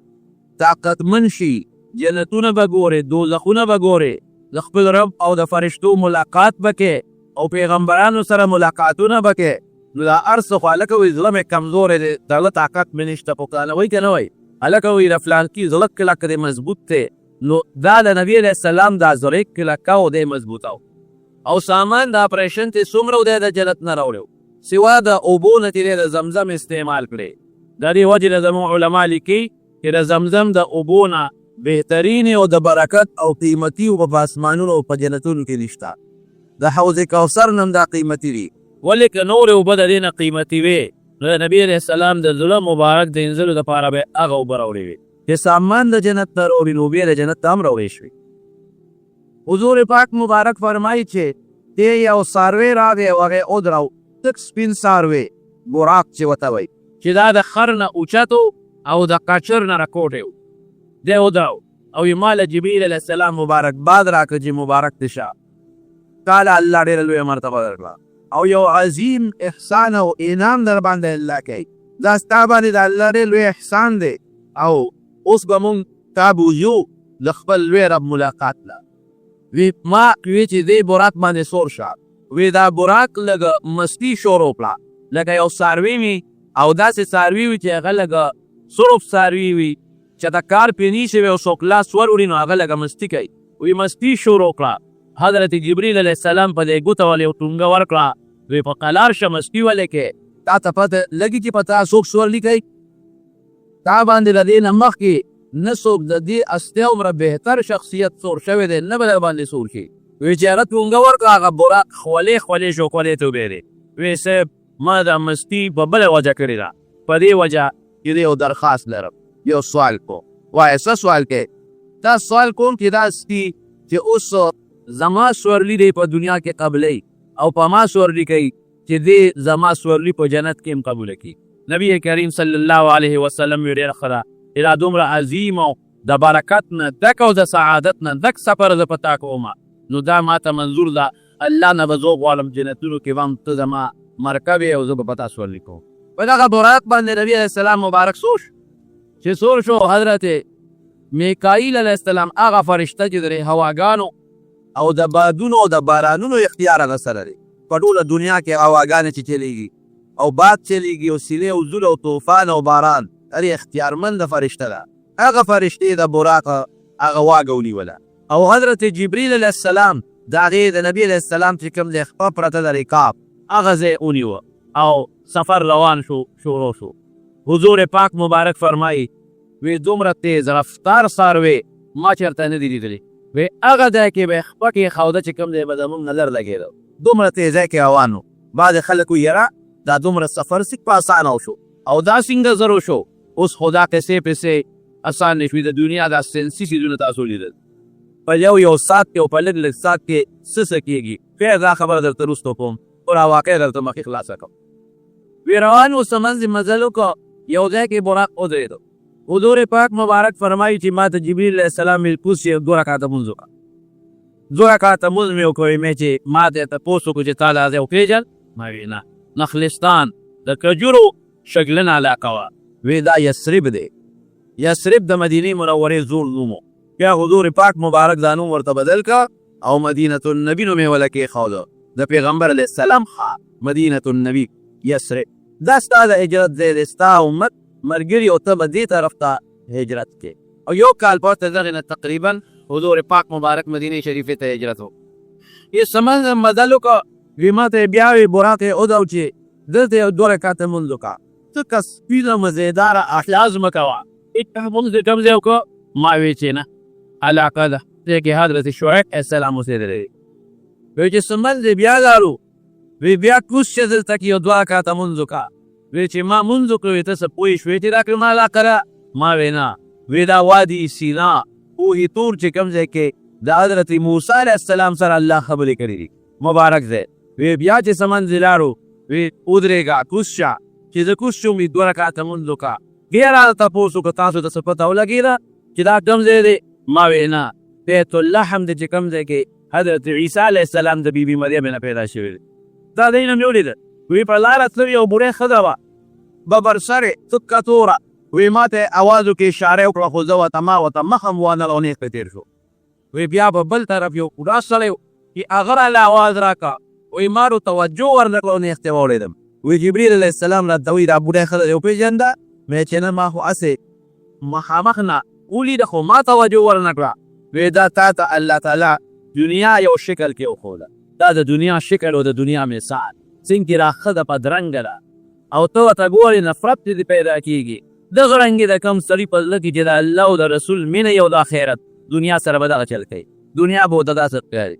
طاقتمن شي، جنتونه به ګورې، دوزخونه به ګورې، د خپل رب او د فرشتو ملاقات به کې، او پیغمبرانو سره ملاقاتونه به کې، نو دا هر څه خو هلکه وایي زړه مې کمزوری دی، د هغه طاقت مې نشته، پښتانه وایي که نه وایي، هلکه وایي د فلانکي زړه کلک دی مضبوط دی، نو دا د نبي علیه السلام دا زړه کلکه او دی مضبوطه او سامان د اپریشن ته څومره دی د جنت نه راوړی، سوا د اوبو نه چې دی د زمزم استعمال کړی. د دې وجې نه زموږ علما لیکي چې د زمزم د اوبو نه بهترین او د برکت او قیمتي اوبه په اسمانونو او په جنتونو کې نشته، د حوض کوثر نه هم دا قیمتي دي، ولې که نورې اوبه د دې نه قیمتي وې نو د نبي علیه السلام د زړه مبارک د انځلو دپاره به هغه اوبه راوړې وې چې سامان د جنت ته راوړي، نو بیا د جنت ته هم راوړې شوې. حضور پاک مبارک فرمایي چې دې یو څاروی راغی او هغې ودراو، تک سپین څاروی براق چې ورته وایي، چې دا د خر نه اوچت او د قچر نه راکوټی و، دی ودراو او یې ما له جبریل علیه السلام مبارکباد راکړه چې مبارک دې شه، تعالی الله ډېره لویه مرتبه درکړه او یو عظیم احسان او انعام در باندې الله کوي، دا ستا باندې د الله ډېر لوی احسان دی. او اوس به مونږ تا بوځو د خپل لوی رب ملاقات له. وی ما وی چې دې براق باندې سور شه، وی دا براق لږه مستی شروع کړه، لکه یو څاروي وي او داسې څاروي وي چې هغه لږه سرف څاروي وي چې د کار پې نیسي وي او څوک لاس ور وړي نو هغه لږه مستی کوي، وی مستی شروع کړه. حضرت جبریل علیه السلام په دې ګوته ولې یو ټونګه ورکړه، وی په قلار شه مستی ولې کې، تا ته پته لګي چې په تا څوک سورلي کوي، تا باندې د دې نه مخکې نه څوک د دې هستې عمره بهتر شخصیت سور شوی دی، نه به در باندې سور شي. وی چې هغه ټونګه ورکړه هغه براق خولې خولې شو، خولې ته وبېرې، وی صاحب ما دا مستی په بله وجه کړې ده، په دې وجه چې یو درخواست لرم، یو سوال کوم. وایه څه سوال کوې؟ دا سوال کوم چې داسې چې اوس زما سورلی دی په دنیا کې قبلی او په ما سورلی کوي چې دې زما سورلی په جنت کې هم قبوله کړي. نبی کریم صلی الله علیه وسلم وی ډېره ښه ده، دا دومره عظیم او د برکت نه ډک او د سعادت نه ډک سفر زه په تا کوم، نو دا ماته منظور ده، الله نه به زه غواړم جنتونو کې به هم ته زما مرکب یې او زه به په تا سورلی کوم. په دغه براق باندې نبي علیه السلام مبارک سور شو، چې سور شو حضرت میکائیل علیه السلام هغه فرشته چې د هواګانو او د بادونو او د بارانونو اختیار هغه سره دی، په ټوله دنیا کې هواګانې چې چلیږي او باد چلیږي او سیلې او زول او طوفان او باران، هر اختیارمند فرشته ده، هغه فرشتې د براق هغه واګه ونیوله، او حضرت جبریل علیه السلام د هغې د نبي علیه السلام چې کوم دی خپه پرته د رکاب هغه ځای ونیوه او سفر روان شروع شو. حضور پاک مبارک فرمایي وی دومره تیز رفتار څاروی ما چېرته نه دي لیدلي، وی هغه ځای کې به خپه کې خوده چې کوم دی به زموږ نظر لګېده، دومره تیزی کې روان و. بعضې خلک وایي یاره دا دومره سفر سیک په اسانه وشو او دا څنګه زرو شو. اوس خو دا قصې پسې اسان نه شوي، د دنیا دا سنسي څیزونه تاسو لیدل، په یو ساعت کې او په لږ ساعت کې څه کېږي. خیر دا خبره درته وروسته کوم او را واقع درته مخکې خلاصه کوم. وی روان اوس منځ مزل وکړه، یو ځای کې براق ودرېدو. حضور پاک مبارک فرمایي چې ما ته جبریل علیه السلام ویل کوس چې 2 رکعته لمونځ وکړه. 2 رکعته لمونځ مې وکړی، مې چې ما ته تپوس وکړو چې تا دا ځای وپېژن؟ ما وی نه، نخلستان د کجورو شګلنه علاقه وه. وی دا یثرب دی، یثرب د مدینې منورې زوړ نوم و، بیا حضور پاک مبارک دا نوم ورته بدل که او مدینة النبی نوم یې وله کېښوده، د پیغمبر علیه السلام مدینة النبی یثرب. دا ستا د هجرت ځای دی، ستا امت ملګري او ته به دې طرف ته هجرت کې. او یو کال پورته دغې نه تقریبا حضور پاک مبارک مدینې شریفې ته هجرت و. یې سمند مدل وکړه، وی ما ته بیا وی براق یې ودو چې دلته یو 2 رکعته لمونځ وکړه. ته که سپینه مزېداره اخلاص مه کوه، لمونځ دې کوم ځای وکړه؟ ما وی چې نه علاقه ده ځای کې حضرت شعیب علیه السلام اوسېدلی دی. وی چې سمند دې بیا لاړو، وی بیا کوز چې دلته کې یو 2 رکعته لمونځ وکړه. وی چې ما لمونځ وکړو، وی ته څه پوه شوې چې دا کومه علاقه ده؟ ما وی نه، وی دا وادي سینا کوهی طور چې کوم ځای کې د حضرت موسی علیه السلام سره الله خبرې کړي دي، مبارک ځای. وی بیا چې سمند دې لاړو، وی ودرېږه کوز شه. چې زه کوز شوم، وی 2 رکعته لمونځ وکړه. بیا راته تپوس وکړه تاسو ته څه پته ولګېده چې دا کوم ځای دی؟ ما وی نه، بیت اللحم دی چې کوم ځای کې حضرت عیسی علیه السلام د بیبي مریم نه پیدا شوی دی. دا دی نه مې ولیده. وی په لاره تللې یو بوډۍ ښځه وه، ببر سرې تکه توره. وی ما ته اواز وکړې، اشاره وکړه، خو زه ورته ما ورته مخ هم وانه او نیغ ته تېر شو. وی بیا په بل طرف یو بوډا سړی و، چې هغه راله اواز راکړه. وی ما ورو توجه ورنه کړه او نیغ ته واورېدم. وی جبریل علیه السلام راته وایي دا بوډۍ ښځه دې وپېژنده؟ مې چې نه، ما خو هسې مخامخ نه ولیده خو ما توجه ورنه کړه. وی دا تا ته الله تعالی دنیا یو شکل کې وښوده. دا د دنیا شکل او د دنیا مثال څنګه را ښه ده بدرنګه ده، او ته ورته ګورې نفرت دې پیدا کېږي. دغه رنګې د کوم سړي په زړه کې چې د الله او د رسول مینه یو د آخرت دنیا سره به دغه چل کوي، دنیا به ورته داسې ښکاري.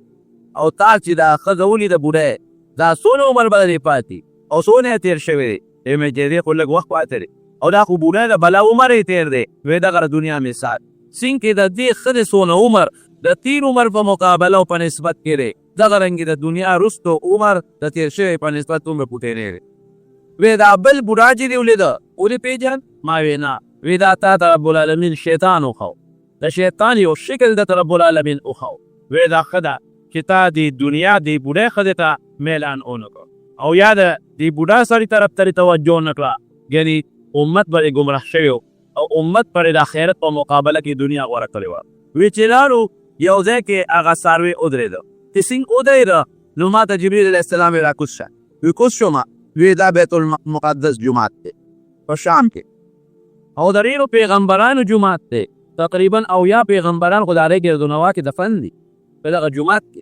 او تا چې دا ښځه ولیده بوډۍ، دا څونه عمر به دې پاتې او څونه یې تېر شوی دی؟ مې چې دې خو لږ وخت پاتې دی، او دا خو بوډۍ د بلا عمر یې تېر دی. وی دغه دنیا مثال څنګه د دې ښځې څونه عمر د تېر عمر په مقابله او په نسبت کې دی، دغه رنګې د دنیا وروستو عمر د تېر شوی په نسبت دومره پوټېری دی. وی دا بل بوډا چې دې ولیده ولې پېژند؟ ما وی نه، وی دا تا ته رب العالمین شیطان وښو، د شیطان یو شکل درته رب العالمین وښو. وی دا ښه ده چې تا دې دنیا دې بوډۍ ښځې ته میلان ونه کړو، او یا د دې بوډا سړي طرف ته توجه نه کړه. یعنې امت به ګمراه شوی او امت پر د آخرت په مقابله کې دنیا غوره کړې وه. وی چې لاړو یو ځای کې هغه څاروی ودرېده، چې څنګه ودرېده نو ما ته جبریل علیه السلام را کوز شه. وی کوز شوم، وی دا بیت المقدس جومات دی په شام کې، او د ډېرو پیغمبرانو جومات دی. تقریبا 80 پیغمبران خو د هغې ګردونوا کې دفن دي په دغه جومات کې.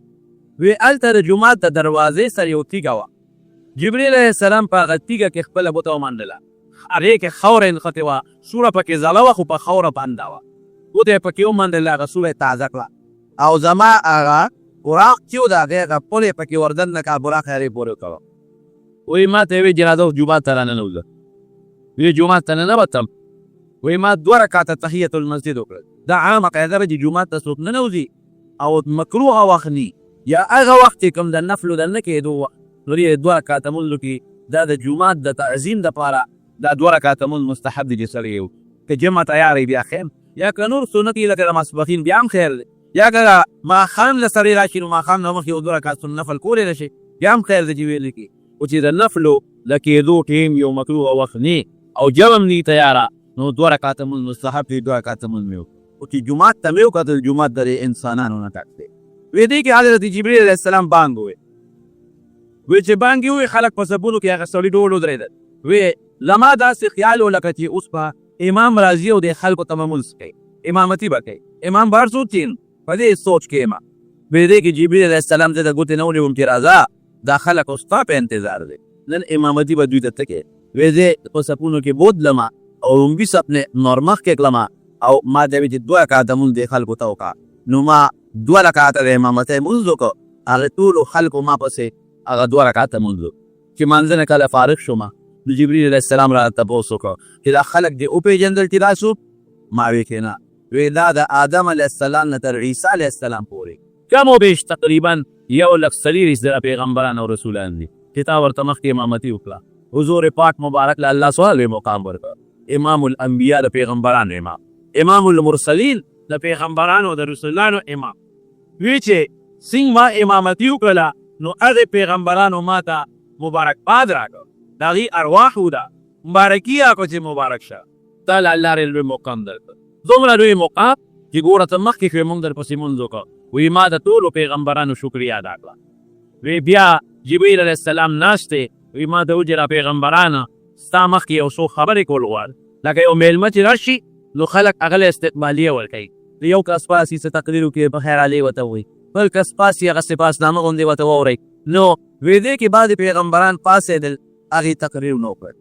وی هلته د جومات د دروازې سره یو تیږه وه. جبریل علیه السلام په هغه تیږه کې خپله بوته ومنډله. هغې کې خاوره نښتې وه، سوره پکې ځله وه خو په خاوره بنده وه. بوته یې پکې ومنډله، هغه سوره یې تازه کړه، او زما هغه براق چې و د هغې هغه پل یې پکې وردننه کړه، براق یې هغې پورې وکړه. وی ما ته یې وی جنازه جومات ته راننوځه. وی جومات ته ننوتم، وی ما 2 رکعته تحیت المسجد وکړل. دا عامه قاعده ده چې جومات ته څوک ننوځي او مکروهه وخت ني، یا هغه وخت چې کوم د نفلو د نه کېدو وخت نو یې 2 رکعته لمونځ وکړي. دا د جومات د تعظیم دپاره دا 2 رکعته لمونځ مستحب دي چې سړی یې که جمع تیار وي بیا خیر، یا که نور سنت یې لکه د ماسپښین بیا هم خیر دی، یا که ماښام له سړی راشي نو ماښام نه مخکې 2 رکعته نفل کولی شي بیا هم خیر دی چې ویلې کړي. خو چې د نفلو د کېدو ټیم یو مکروه وخت ني او جمع هم ني تیاره نو 2 رکعته لمونځ مستحب دي. 2 رکعته لمونځ مې وکړو، خو چې جومات ته مې وکتل جومات د انسانانو نه ډک دی. وی دې کې حضرت جبریل علیه السلام بانګ ووی. وی چې بانګ یې ووی خلک په صفونو کې هغه سړي ډول ودرېدل. وی زما داسې خیال و لکه چې اوس به امام راځي او د خلکو ته به لمونځ کوي، امامتي به کوي، امام به هر څوک کښېنو. په دې سوچ کې یم. وی دې کې جبریل علیه السلام زه د ګوتې نه ونیوم چې راځه دا خلک اوس ستا په انتظار دی، نن امامتي به دوی ته ته کوې. وی زه په صفونو کې بودلمه او لومبي صف نه نور مخکې کړمه، او ما ته یې چې 2 رکعته لمونځ دې خلکو ته وکړه. نو ما 2 رکعته د امامتۍ لمونځ وکړو، هغه ټولو خلکو ما پسې هغه 2 رکعته لمونځ وکړو. چې مانځه نه کله فارغ شومه نو جبریل علیه السلام را تپوس وکړو چې دا خلک دې وپېژندل چې دا څوک؟ ما وی کې نه، وی دا د آدم علیه السلام نه تر عیسی علیه السلام پورې کم و بیش تقریبا 140 پیغمبران او رسولان دي چې تا ورته مخکې امامتي وکړه. حضور پاک مبارک له الله سوال لوی مقام ورکړه، امام الانبیاء د پیغمبرانو امام، امام المرسلین د پیغمبرانو د رسولانو امام. وی چې څنګه ما امامتي وکړله نو هغې پیغمبرانو ما ته مبارکباد راکړه، د هغې ارواح ده مبارکي راکړه چې مبارک شه، تا له الله لرې لوی مقام درکړه، دومره لوی مقام چې ګوره ته مخکې کړې مونږ درپسې مونځ وکړه. وی ما د ټولو پیغمبرانو شکریا ادا کړه. وی بیا جبریل علیه السلام ناست دی، وی ما ته وجې را پیغمبرانه ستا مخکې یو څو خبرې کول غواړي لکه یو میلمه چې راشي نو خلک هغه له استقبالیه ورکوي د یو کس پاس یې څه تقریر وکړي په خیر علي ورته وایي بل کس پاس یې هغه سپاسنامه غوندې ورته واورئ نو ویدې کې بعضې پیغمبران پاڅېدل هغې تقریر نه وکړ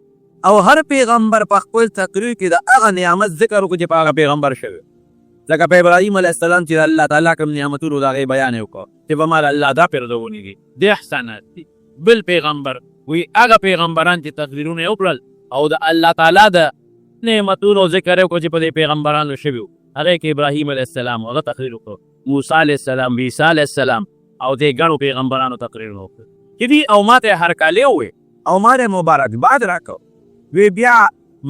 او هر پیغمبر په خپل تقریر کې د هغه نعمت ذکر وکړو چې په هغه پیغمبر شوی لکه په ابراهیم علیه السلام چې الله تعالی کوم نعمتونو د هغې بیان یې وکړو چې په ما الله دا پرېږدوني دي د احسانات دي بل پیغمبر وی هغه پیغمبران چې تقریرونه یې وکړل او د الله تعالی د نعمتونو ذکر یې وکړو چې په دې پیغمبرانو شوي هغې کې ابراهیم علیه السلام هغه تقریر وکړو موسی علیه السلام عیسی علیه السلام او دې ګڼو پیغمبرانو تقریرونه وکړل چې دي او ما ته هرکلی ووایي او ما ته مبارکباد راکړو وی بیا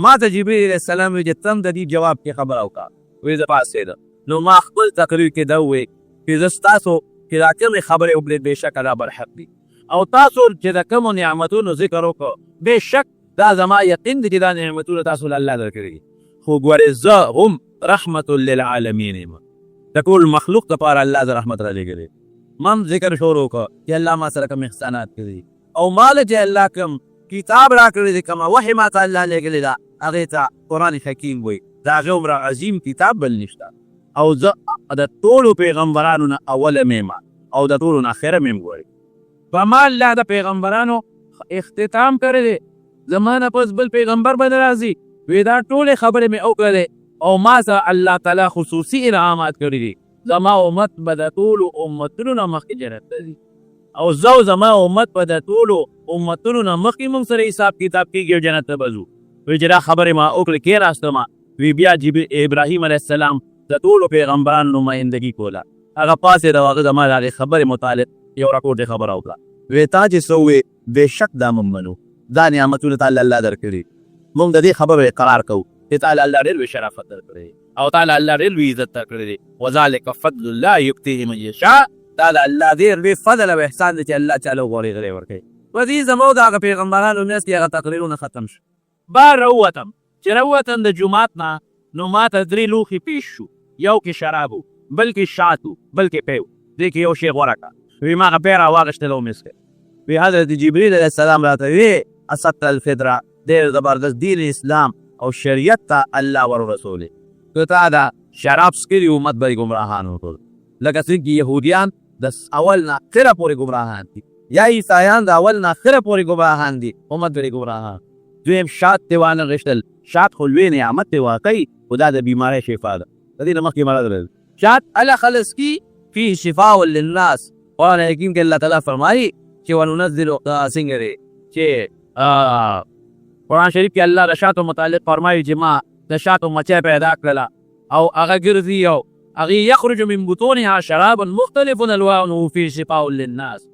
ما ته جبریل علیه السلام وی چې تم د دې جواب کې خبره وکړه وی زه پاڅېدم نو ما خپل تقریر کې دا ووایي چې زه ستاسو چې دا کومې خبرې وکړې بېشکه دا برحق دي او تاسو چې د کومو نعمتونو ذکر وکړو بېشک دا زما یقین دی چې دا نعمتونه تاسو له الله درکړي خو ګورې زه هم رحمت للعالمین یم د ټول مخلوق دپاره الله زه رحمت رالیږلی ما هم ذکر شروع وکړه چې الله ما سره کوم احسانات کړي او ما له چې الله کوم کتاب راکړی دی کومه وحی ما ته الله لیږلی ده هغې ته قرآن حکیم وایي د هغې عمره عظیم کتاب بل نشته او زه د ټولو پیغمبرانو نه اوله میم او د ټولو نه اخره میم ګوري په ما الله د پیغمبرانو اختتام کړی دی زما نه پس بل پیغمبر به نه راځي وی دا ټولې خبرې مې وکړلې او ما ته الله تعالی خصوصي انعامات کړي دي زما امت به د ټولو امتونو نه مخکې جنت ته ځي او زه او زما امت به د ټولو امتونو نه مخکې موږ سره حساب کتاب کېږي او جنت ته به ځو وی چې دا خبرې ما وکړې کېناستم وی بیا ابراهیم علیه السلام د ټولو پیغمبرانو نمایندګي کوله هغه پاسېد او هغه زما د هغې خبرې متعلق یو راکوټې خبره وکړه وی تا چې څه ووې بېشک دا موږ منو دا نعمتونه تعالی الله درکړي موږ د دې خبرو اقرار کوو چې تعالی الله ډېر لوی شرافت درکړی او تعالی الله ډېر لوی عزت درکړی دی وذلک فضل الله یؤتیه من یشاء دا د الله ډېر لوی فضل او احسان دی چې الله چاله وغواړي غلی ورکوي په دې زموږ د هغه پیغمبرانو منځ کې هغه تقریرونه ختم شو بار راووتم چې راووتم د جومات نه نو ما ته 3 لوښي پیش شو یو کې شراب و بل کې شات و بل کې پی و دې کې یو شی غوره کړه وی ما هغه پی راواغېشتل او مسکې وی حضرت جبریل علیه السلام راته وی اصبت الفطره ډېر زبردست دین اسلام او شریعت ته الله ور رسولې که تا دا شراب څکلي امت به یې ګمراهان وټول لکه څنګه چې یهودیان د اول نه اخره پورې ګمراهان دي یا عیسایان د اول نه اخره پورې ګمراهان دي امت به یې ګمراهان دویم شات دې وانه غېشتل شات خو لوی نعمت دی واقعي خو دا د بیمارۍ شفا ده د دې نه مخکې مرض لري شات الله خلص کی فيه شفاء للناس قرآن حکیم کې الله تعالی فرمایي چې وننزل څنګه دی چې قرآن شریف کې الله د شاتو متعلق فرمایي چې ما د شاتو مچۍ پیدا کړله او هغه ګرځي او هغې یخرج من بطونها شراب مختلف الوانه فيه شفاء للناس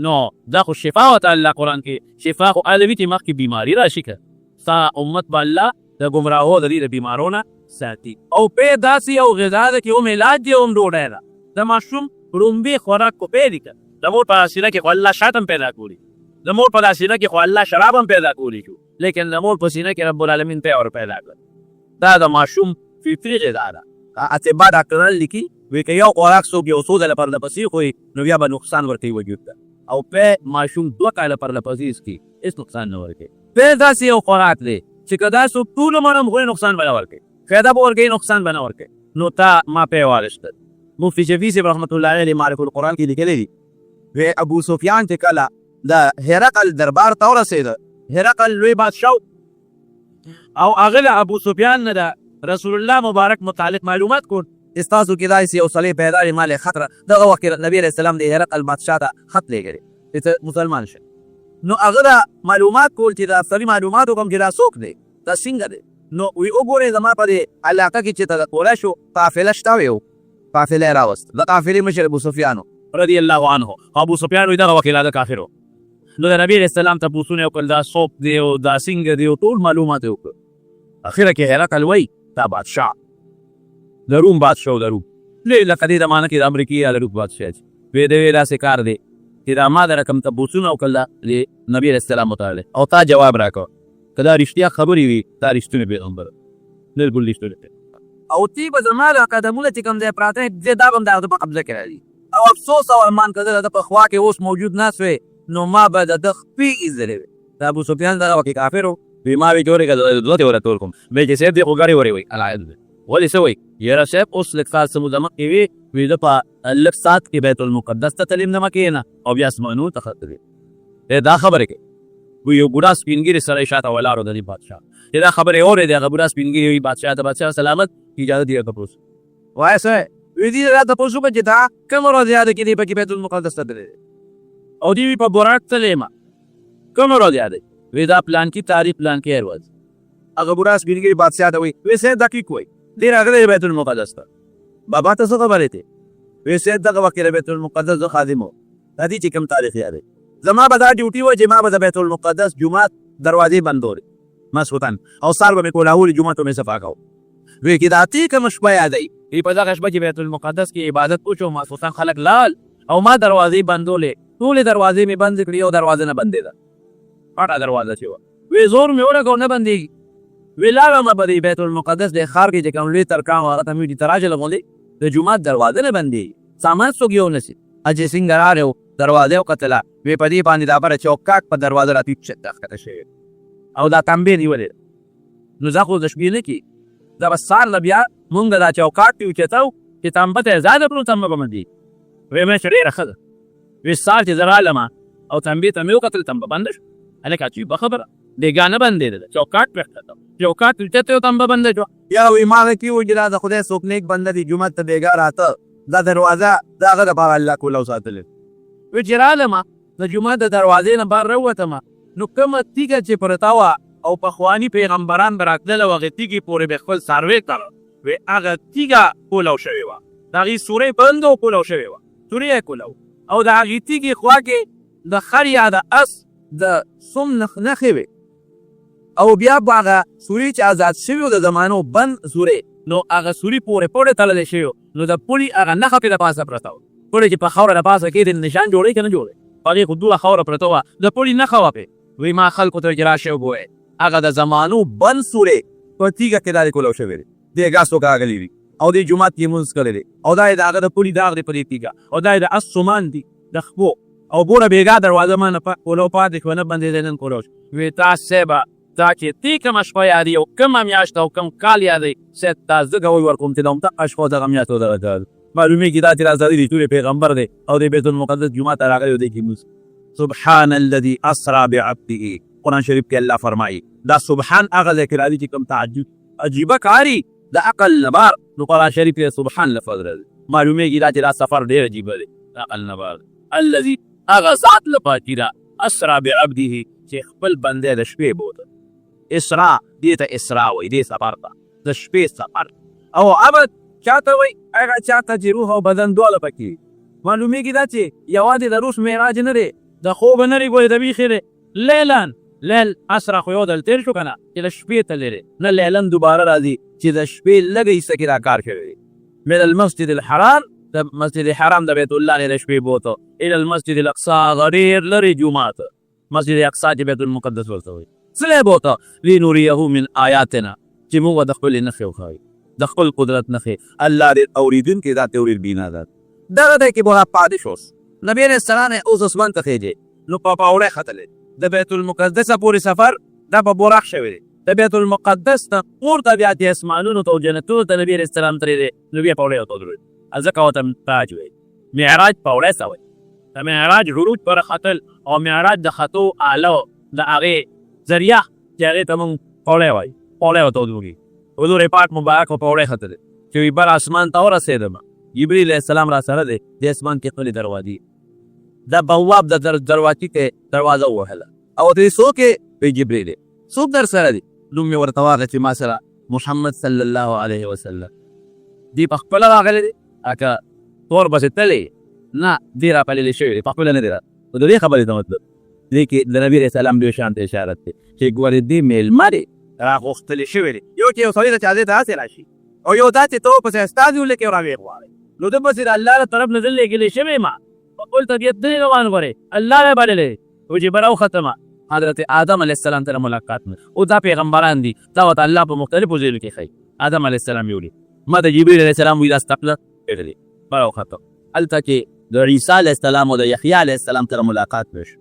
نو دا خو شفا ورته الله قرآن کې شفا خو هله وي چې مخکې بیماري راشي که ستا امت به الله د ګمراهو د دې د بیمارو نه ساتي او پی داسې یو غذا ده چې هم علاج دی هم ډوډۍ ده د ماشوم رومبي خوراک کو پی دي که د مور په سینه کې خو الله شات هم پیدا کولی د مور په سینه کې خو الله شراب هم پیدا کولی شو لیکن د مور په سینه کې رب العالمین پی اور پیدا کړ دا د ماشوم فطري غذا ده اطبا ډاکټران لیکي وایي که یو خوراک څوک یو څو ځله پرله پسې خوري نو بیا به نقصان ورکوي وجود ته او پی ماشوم 2 کاله پرله پسې څکي هېڅ نقصان نه ورکوي پی داسې یو خوراک دی چې که دا څوک ټول عمر هم خوري نقصان به نه ورکوي فایده به ورکوي نقصان به نه ورکوي نو تا ما پی واغېشتل مفتی شفیع صاحب رحمت الله علیه معرف القرآن کې لیکلی دي وی ابو سفیان چې کله د هرقل دربار ته ورسېده هرقل لوی بادشاه او هغه له ابو سفیان نه د رسول الله مبارک متعلق معلومات کول استاسو کې داسې یو سړی پیدا دی مال خطر دغه وخت نبی علیه السلام د هرقل بادشاه ته خط لیږلی چې ته مسلمان شه نو هغه دا معلومات کول چې د افسري معلومات وکړم چې دا څوک دی دا څنګه دی نو وی وګورئ زما په دې علاقه کې چې ته کولی شو قافله شته وی قافله یې راوست د قافلې مشر ابو سفیان رضی الله عنه ابو سفیان وی دغه وکیل د کافر نو د نبی علیه السلام تپوسونه یې وکړل دا څوک دی او دا څنګه دی او ټول معلومات یې وکړل اخره کې هرقل وی دا بادشاه د روم بادشاه د روم لوی لکه دې زمانه کې د امریکې یا د روم بادشاه چې وی د وی داسې کار دی چې دا ما د رقم تپوسونه وکړل د نبی علیه السلام متعلق او تا جواب راکړه که دا رښتیا خبرې وي دا رښتونې پیغمبر بالکل رښتونې او تی به زما د قدمونه چې کوم ځای پراته دي دا به هم د هغه په قبضه کې راځي او افسوس او ارمان که زه د په خوا کې اوس موجود ناست وی نو ما به د ده خپې ایزدلې وې د ابو سفیان دغه وکې کافر و وی ما وی جوړې که دوه دې ورته ورکوم بیا چې صاحب دې خو ګړې ورې وایي العیاذ بالله ولې څه وایي یاره صاحب اوس لږ کال څه موده مخکې وي د په لږ ساعت کې بیت المقدس ته تلیم نه مه کښېنه او بیا اسمانونو ته ختلې دا خبرې کوي وی یو بوډا سپینګیري سړی شاته ولاړ و د دې بادشاه چې دا خبرې اورېدې هغه بوډا سپینګیري وایي بادشاه ته بادشاه سلامت اجازه دې تپوس وایه څه وی دې را تپوس وکړه چې دا کومه ورځ یاده کې دی پکې بیت المقدس ته تللی او دې وي په براق تللی یم کومه ورځ یادوي وی دا پلان کې تاریخ پلان کې ورځ هغه بوډا سپینګیري بادشاه ته وایي وی صاحب دقیق وایي دې راغلی بیت المقدس ته بابا ته څه خبرې تې وی صاحب دغه وخت کې بیت المقدس زه خادم وم دا دې چې کوم تاریخ یادوي زما به دا ډیوټي وه چې ما به د بیت المقدس جومات دروازې بندولې مسخوتن او سهار به مې کولاولې جومات به مې صفا کوو وی چې دا اتې کومه شپه یادوي وی په دغه شپه چې بیت المقدس کې عبادت وشو مسخوتن خلک لال او ما دروازې بندولې ټولې دروازې مې بندې کړې یو دروازه نه بندېده پټه دروازه چې وه وی زور مې ولګو نه بندېږي وی لاړم په دې بیت المقدس د ښار کې چې کوم لوی ترکان و هغه ته مې ویلي ته راشه لغوندې د جومات دروازه نه بندېږي سامان څوک یو نه شي اجې څنګه راغی دروازه وکتله وی په دې باندې دا بره چوکاک په دروازه را ټیټ ښکته شوی او دا تنبې نیولې نو زه خو د شپې نه کې دا به سهار نه بیا مونږ دا چوکاک کې اوچتو چې تنبه ته یې زیاده کړو تنبه به مندېږي وی مې چې ډېره ښه ده وی سهار چې زه رالم او تنبې ته مې وکتل تنبه بنده شو هلکه عجیبه خبره دېګا نه بندېده چوکاټ پرې ښکته چوکاټ اوچته یو تنبه بنده شوه یا وی ما کې وایي چې دا د خدای څوک نیک بنده دي جومات ته بېګا راته دا دروازه د هغه دپاره الله کوله وساتلې وی چې رالم د جومات د دروازې نه بهر راووتم نو کومه تیږه چې پرته وه او پخواني پیغمبران به راتلل او هغې تیږې پورې به خپل څاروی تړل وی هغه تیږه کولو شوې وه د هغې سورۍ بند او کولو شوې وه سورۍ یې کولو او د هغې تیږې خوا کې د خر یا د اس د سم نښې وې او بیا به هغه سورۍ چې آزاد شوي و د زمانو بند سورۍ نو هغه سوري پورې پورې تړلی شوي نو د پولي هغه نښه پرې د پاسه پرته وه پولې چې په خاوره د پاسه کې د نشان جوړوي که نه جوړوي په هغې خو دوه خاوره پرته وه د پولي نښه وه پرې وی ما خلکو ته چې راشئ وګورئ هغه د زمانو بند سورې په تیږه کې داسې کولو شوی دی دېګا څوک راغلی دي او دې جومات کې یې مونځ کړی دی او دا یې د هغه د پولي داغ دی په دې تیږه او دا یې د اس سمان دي د خپو او ګوره بېګا دروازه ما نه کولو پاتې شوه نه بندېدی نن کولو شو وی تا صاحبه تا چې تی کومه شپه یادوي او کومه میاشت او کوم کال یادوي صاحب تا زه ګوی ورکوم چې د همدغه شپه دغه میاشت او دغه کال معلومیږي دا چې راځلی دی ټولې پیغمبر دی او د بیت المقدس جومات ته راغلی او دی کې مونځ سبحان الذي اسرا بعبده قرآن شریف کې الله فرمایي دا سبحان هغه ځای کې راځي چې کوم تعجب عجیبه کاري د عقل نه بار نو قرآن شریف کې سبحان لفظ راځي معلومیږي دا چې دا سفر ډېر عجیبه دی د عقل نه بار الذي هغه ذات لپاره چې دا اسرا بعبده چې خپل بنده د شپې بوته اسرا دې ته اسرا وایي دې سفر ته د شپې سفر او عبد چاته وایي هغه چاته چې روح او بدن دواړه پکې معلومیږي دا چې یوازې د روح معراج نه دی د خوبه نه دی ګورې د بیخي دی لیلان لیل اسرا خو یو دل تېر شو که نه چې د شپې ته لرې نه لیلن دوباره راځي چې د شپې لږه حصه کې دا کار شوی دی من المسجد الحرام د مسجد حرام د بیت الله نه د شپې بوته الى المسجد الاقصى غریر لرې جومات مسجد اقصا چې بیت المقدس ورته وایي څه بوته لنوریه من آیاتنا چې موږ د خپلې نښې وښایو د خپل قدرت نښې الله ډېر اورېدونکی دا تورید بینا ده دغه دی کې به پاتې شوس نبی علیه السلام اوس اسمان ته خېجې نو په پاوړی ختلی د بیت المقدس پورې سفر دا په براق شوی دی د بیت المقدس نه پورته بیا د اسمانونو ته او جنتونو ته نبي علیه السلام تللی دی نو بیا پاوړی ورته ودرېد ځکه ورته معراج وایي معراج پاوړی ته وایي د معراج عروج پر ختل او معراج د ختو اعلی د هغې ذریعه چې هغې ته مونږ پاوړی وایي پاوړی ورته ودرېږي حضور پاک مبارک په پاوړی ختلی چې وایي بر اسمان ته ورسېدم جبریل علیه السلام را سره دی د اسمان کې خپلې دروازې دا بواب د دروازې کې دروازه ووهله او ورته څوک یې وایي جبریل څوک در سره دی نوم یې ورته واخله چې ما سره محمد صلی الله علیه وسلم دی په خپله راغلی دی اکه تور پسې تللی نه دی راپللی شوی دی په خپله نه دی را د دې خبرې ته مطلب دې کې د نبي علیه السلام ډېر شان ته اشارت دی چې ګورې دې میلمه دی راغوښتلی شوی دی یو چې یو سړي ته چې هغې ته هسې راشي او یو دا چې ته ورپسې استازي ولکې او راویې غواړې نو ده پسې د الله له طرف نه زه لېږلی شوی ما په خپل طبیعت نه روان غورې الله را بللی او چې به راوختمه حضرت آدم علیه السلام سره ملاقات نه او دا پیغمبران دي دا ورته الله په مختلفو ځایونو کې ښایي آدم علیه السلام یې ولید ما د جبریل علیه السلام وایي دا ستپله ډېرلی به راوختم هلته کې د عیسی علیه السلام او د یحیی علیه السلام سره ملاقات وشو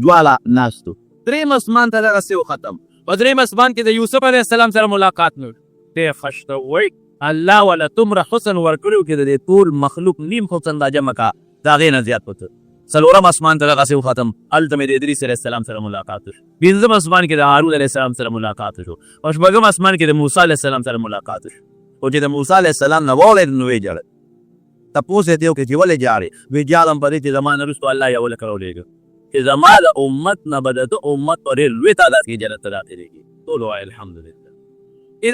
دواړه ناستو دریم اسمان ته دغسې وختم. په دریم اسمان کې د یوسف علیه السلام سره ملاقات مې وکړ. ډېر خوشته وی الله وله دومره حسن ورکړی چې د دې ټول مخلوق نیم حسن دا جمع کا د هغې نه زیات وته. څلورم اسمان ته دغسې وختم. هلته مې د ادریس علیه السلام سره ملاقات وشو. پنځم اسمان کې د هارون علیه السلام سره ملاقات وشو. او شپږم اسمان کې د موسی علیه السلام سره ملاقات وشو. خو چې د موسی علیه السلام نه واولېد نو ویې ژړل. تپوس یې وکړ چې ولې ژاړې؟ وایي جاړم په دې چې زما نه وروسته الله یو لکه راولېږه چې زما د امت نه به د ده امت په ډېر لوی تعداد کې جنت ته داخلېږي. ټول وایي الحمدلله.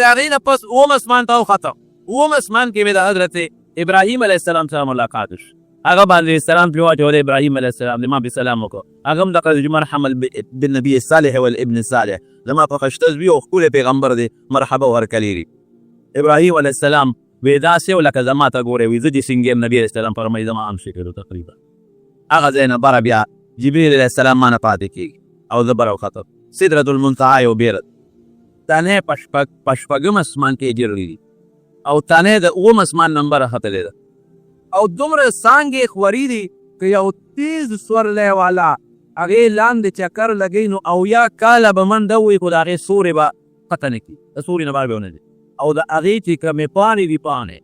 د هغې نه پس اووم اسمان ته وختم. اووم اسمان کې مې د حضرت ابراهیم علیه السلام سره ملاقات وشو. هغه باندې سلام پرې واچولی ابراهیم علیه السلام د ما پرې سلام وکړو. هغه هم دغه مرحمه بالنبي الصالح والابن الصالح زما په ښایسته زوی او ښکلی پیغمبر دی مرحبه ورکړې دي. ابراهیم علیه السلام وی داسې و لکه زما ته ګورې وي زه چې څنګه یم نبي علیه السلام فرمایي زما هم شکل و تقریبا. هغه ځای نه بره بیا جبریل علیه السلام ما نه پاتې کېږي او زه بره وختم. سدرة المنتهی او بیرت تانې په شپږم اسمان کې جرلی دي او تانې د اووم اسمان نمبره ختلې ده او دومره څانګې خوري دي که یو تیز سورلی والا هغې لاندې چکر لګوي نو اویا کاله به منډه ووي خو د هغې سورې به قطع نه کړي. د سورې نه بار به ونه ځي او د هغې چې کومې پاڼې دي پاڼې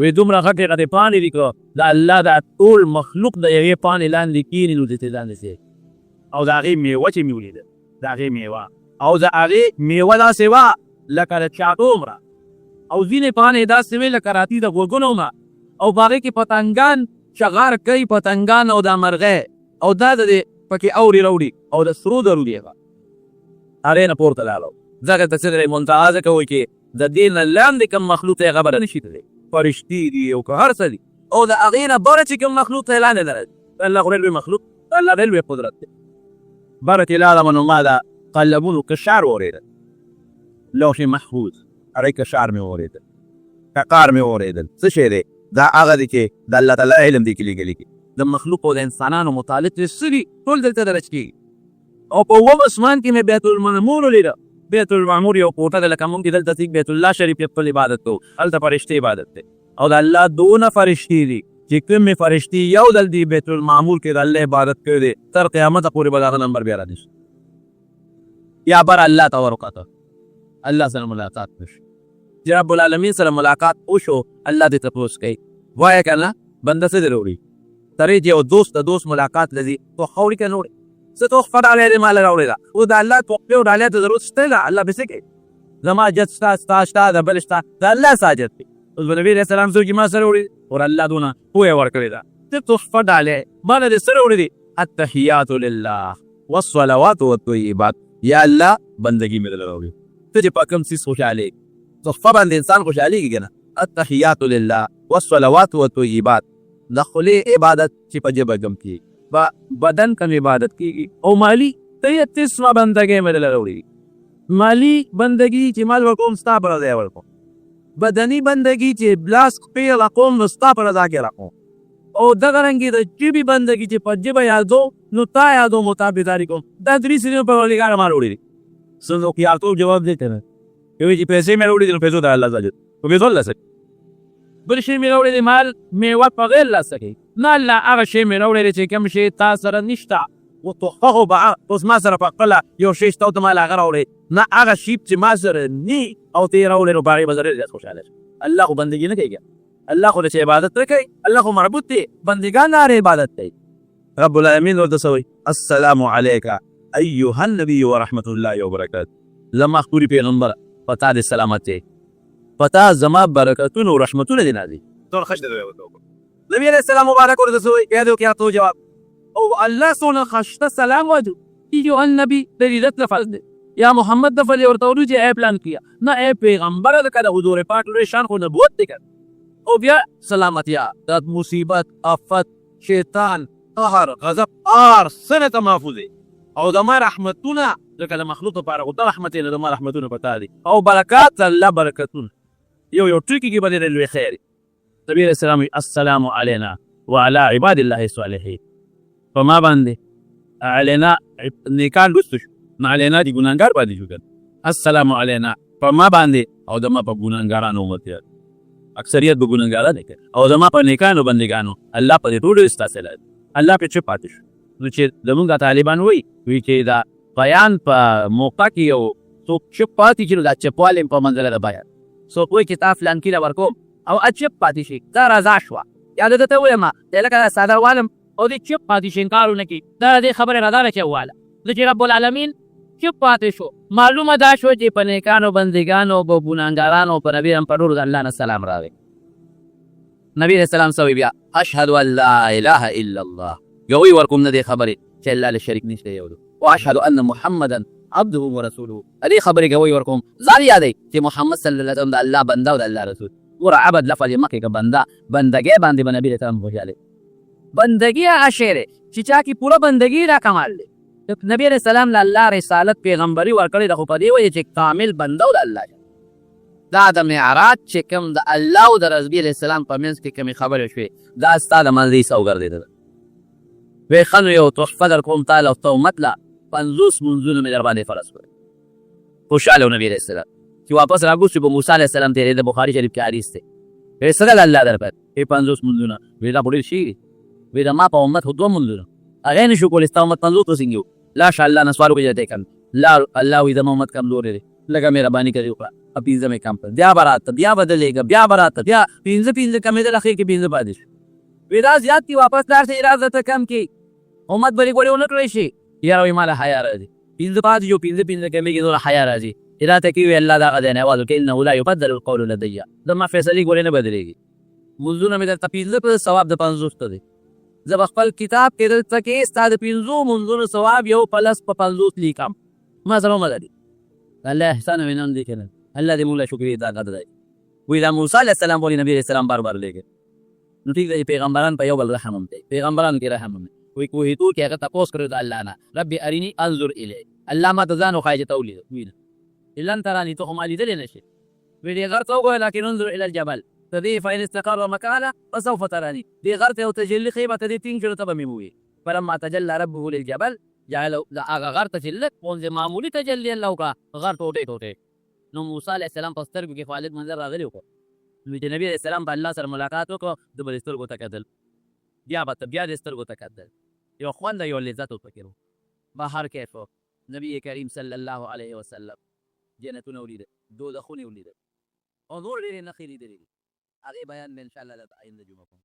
وی دومره غټې غټې پاڼې دي که د الله دا ټول مخلوق د یوې پاڼې لاندې کښېني نو دې لاندې سي او د هغې میوه چې مې ولیده د هغې میوه او د هغې میوه داسې وه لکه د چاټو عمره او ځینې پاڼې داسې وې لکه راتي د غوږونو عمره او په هغې کې پتنګان شغار کوي پتنګان او دا مرغۍ او دا د دې پکې اوري راوړي او د سرو درو دی هغه هغې نه پورته لاړو. ځکه ته سدرې منتهی ځکه وایي چې د دې نه لاندې کوم مخلوق ته یې خبره نه شي تللی. فرشتي دي او که هر څه دي او د هغې نه بره چې کوم مخلوق ته یې لاندې نه راځي. الله خو ډېر لوی مخلوق الله ډېر لوی قدرت دی. بره چې لاړم نو ما دا قلبونو کشار واورېدل لوح محفوظ هغې کشار مې واورېدل کقار مې واورېدل. څه شی دی؟ دا هغه دی چې د الله تعالی علم دی کې لیکلي کې د مخلوق او د انسانانو متعلق چې څه دي ټول دلته درج کېږي. او په اووم اسمان کې مې بیت المعمور ولیده. بیت المعمور یو کوټه ده لکه مونږ چې دلته چې بیت الله شریف کې خپل عبادت کوو هلته فرشتې عبادت دی او د الله دونه فرشتې دي چې کومې فرشتې یو ځل دي بیت المعمور کې د الله عبادت کړی دی تر قیامته پورې به د هغه نمبر بیا رانشي. یا بر الله ته ورقته الله سره ملاقات وشو چې رب العالمین سره ملاقات وشو الله دې تپوس کوي وایه که نه بنده څه دې راوړي ترې چې یو دوست د دوست ملاقات لځي تحفه وړي که نه وړي څه تحفه ډالۍ دې ماله راوړې ده او د الله تحفې او ډالۍ ته ضرورت شته ده الله به څه کوي زما جت شته ستا شته د بل شته د الله ساجت دی. اوس به نبي علیه السلام څوک چې ما سره وړي اور الله دونه پوهه ورکړې ده څه تحفه ډالۍ ماله دې څه راوړې دي التحیات لله والصلوات والطیبات یا الله بندګي مې دله راوړي ته چې په کوم څیز خوشحالېږي تحفه باندې انسان خوشحالېږي که نه التحیات لله والصلوات والطیبات د خولې عبادت چې په ژبه کم کېږي په بدن کم عبادت کېږي او مالي ته یې قسمه بندګۍ مې دله راوړي مالي بندګي چې مال ورکوم ستا په رضا ورکوم بدني بندګي چې بلاس خپې راکوم نو ستا په رضا کې راکوم او دغه رنګې د ژبې بندګي چې په ژبه یادو نو تا یادو مطابقداري کوم دا درې سیزونه په ورلګاره ما راوړي دي څنګه یارتوب جواب دی که نه کوي چې پیسې مې راوړي دي نو پیسو ته الله ساجد په پیسو الله سکي بل شی مې راوړی دی مال میوه په غیر لاسه کوي نه الله هغه شی مې راوړی دی چې کوم شی تا سره نشته و تحفه خو به اوس ما سره په خپله یو شی شته او ته ما له هغه راوړی نه هغه شی چې ما سره ني او ته یې راوړی نو په هغې به زه ډېر زیات خوشحاله شم. الله خو بندګي نه کوي الله خو د چې عبادت نه کوي الله خو معبود دی بندګان هر عبادت کوي. رب العالمین ورته څه وایي السلام علیک ایها النبی ورحمة الله وبرکاته زما ښکلي پیغمبره په تا دې سلامت دی پتا زما برکتونه او رحمتونه دي نازل ټول خش دی نبی علیہ السلام مبارک ورته سوی کیا دو کیا تو جواب او الله سونه خشته سلام وجو ایو النبی دلیلت لفظ دی یا محمد دفلی ورته ورو چې اے پلان کیا نه اے پیغمبر د کده حضور پاک لوی شان خو نبوت دی کړ او بیا سلامتیا د مصیبت آفت شیطان قهر غضب سنه ته محفوظ او د ما رحمتونه لکه د مخلوق لپاره خو د رحمت نه د ما رحمتونه پتا دي او برکات الله برکتونه یو ټکی کې بدل لوی خیر نبی علیہ السلام السلام علینا وعلى عباد الله الصالحین فما باندې علینا نیکان لستو نه علینا دی ګناګار باندې شو السلام علینا فما باندې او د ما په ګناګارانو امت اکثریت به ګناګاران دي او د ما په نیکانو بندګانو الله په ټول استاسل الله په چه پاتې نو چې زمونږ طالبان وی چې دا بیان په موقع کې یو څوک چپ پاتې شي نو دا چپوالی په منځله د بیان څوک وایي چې تا فلان کیله ورکوم او چپ پاتې شي دا رضا شوه یا د ده ته ووایم چې لکه دا څادر والم او دې چپ پاتې شي انکار ونه کړي دا د دې خبرې رضا ده چې وواله زه چې رب العالمین چپ پاتې شو معلومه دا شو چې په نیکانو بندګانو په ګناهګارانو په نبي هم په ټولو د الله نه سلام راوی نبی علیہ السلام سوی بیا اشهد ان لا اله الا الله گوی ورکوم نه دې خبرې چې الله له شریک نشته یو واشهد ان محمدا عبده ورسوله دې خبرې گوی ورکوم ځان یادې چې محمد صلی الله علیه وسلم د الله بنده او د الله رسول ور عبد لفظ مکه کا بنده بندګي باندې نبی علیہ السلام خوشاله بندګي اشاره چې چا کی پوره بندګي را کمال دی نبی علیہ السلام له الله رسالت پیغمبري ورکړي د خو په دې وجه چې کامل بنده او د الله دا د معراج چې کوم د الله او د رسول علیه السلام په منځ کې کومې خبرې شوې دا ستا د منځي سو ګرځېدله وی ښه نو یو تحفه در کوم تاله او ته ومتله 50 منځونه مې در باندې فرض کړي خوشحاله و نبي علیه السلام چې واپس راګوس چې په موسی علیه السلام تېرېده بخاري شریف کې حدیث دی وی څه دل الله در کړ 50 منځونه وی دا خو ډېر شي وی د ما په امت خو 2 منځونه هغې نه شو کولی ستا امت 50 وسنګي لا شاء الله نسوار وکړي دی کم لا الله وی زما امت کمزورې دی لکه مهرباني کوي وکړه پنځه مې کم کړ بیا به راته بیا بدلېږه بیا به راته بیا پنځه کمېدل اخر کې 15 پاتې شو وی دا زیات دي واپس لاړ شي اراده ته کم کړي امت بلې ګوړې ونه کړی شي یاره وایي ماله حیا راځي 15 پاتې شو 15 کمېږي نور حیا راځي اراده کوي الله دغه دی نه وایي انه لا يبدل القول لدي زما فیصلې ګوړې نه بدلېږي منځونه مې درته 15 په ثواب د 50 ته دی زه به خپل کتاب کې دلته کې ستا د 15 منځونو ثواب یو پلس په 50 لیکم ما سره مه لري الله احسان وینم دی کنه الله دې موږ له شکرې طاقت دی وی دا موسی علیه السلام ولې نبی علیه السلام بار لېږي نو ټیک دی پیغمبران په یو بل رحم هم دی پیغمبرانو کې رحم هم دی وی کوهې تور کې هغه تپوس کړی د الله نه ربي اریني انظر الی الله ما ته ځان وښایه چې ته ولید ویل الا ان تراني ته خو ما لیدلی نه شي وی دې غر ته وګوره لکن انظر الی الجبل تدې فإن استقر مكانه فسوف تراني دې غر ته یو تجلي خیبه ته دې ټینګ شو ته به مې ووایي فلما تجلى ربه للجبل جعله هغه غر ته چې لږ غوندې معمولي تجلي الله وکړه غر ټوټې نو موسی علیه السلام په سترګو کې خالد منظر راغلی وکړو نو چې نبي علیه السلام په الله سره ملاقات وکړو د به د سترګو ته کتل بیا د سترګو ته کتل یو خوند یو لذت ورپکې و بهر کیف و نبي کریم صلی الله علیه وسلم جنتونه ولیده دوزخونه ولیده او نور ډېرې نښې لیدلې دي هغې بیان به انشاءالله د آینده جمعه کوم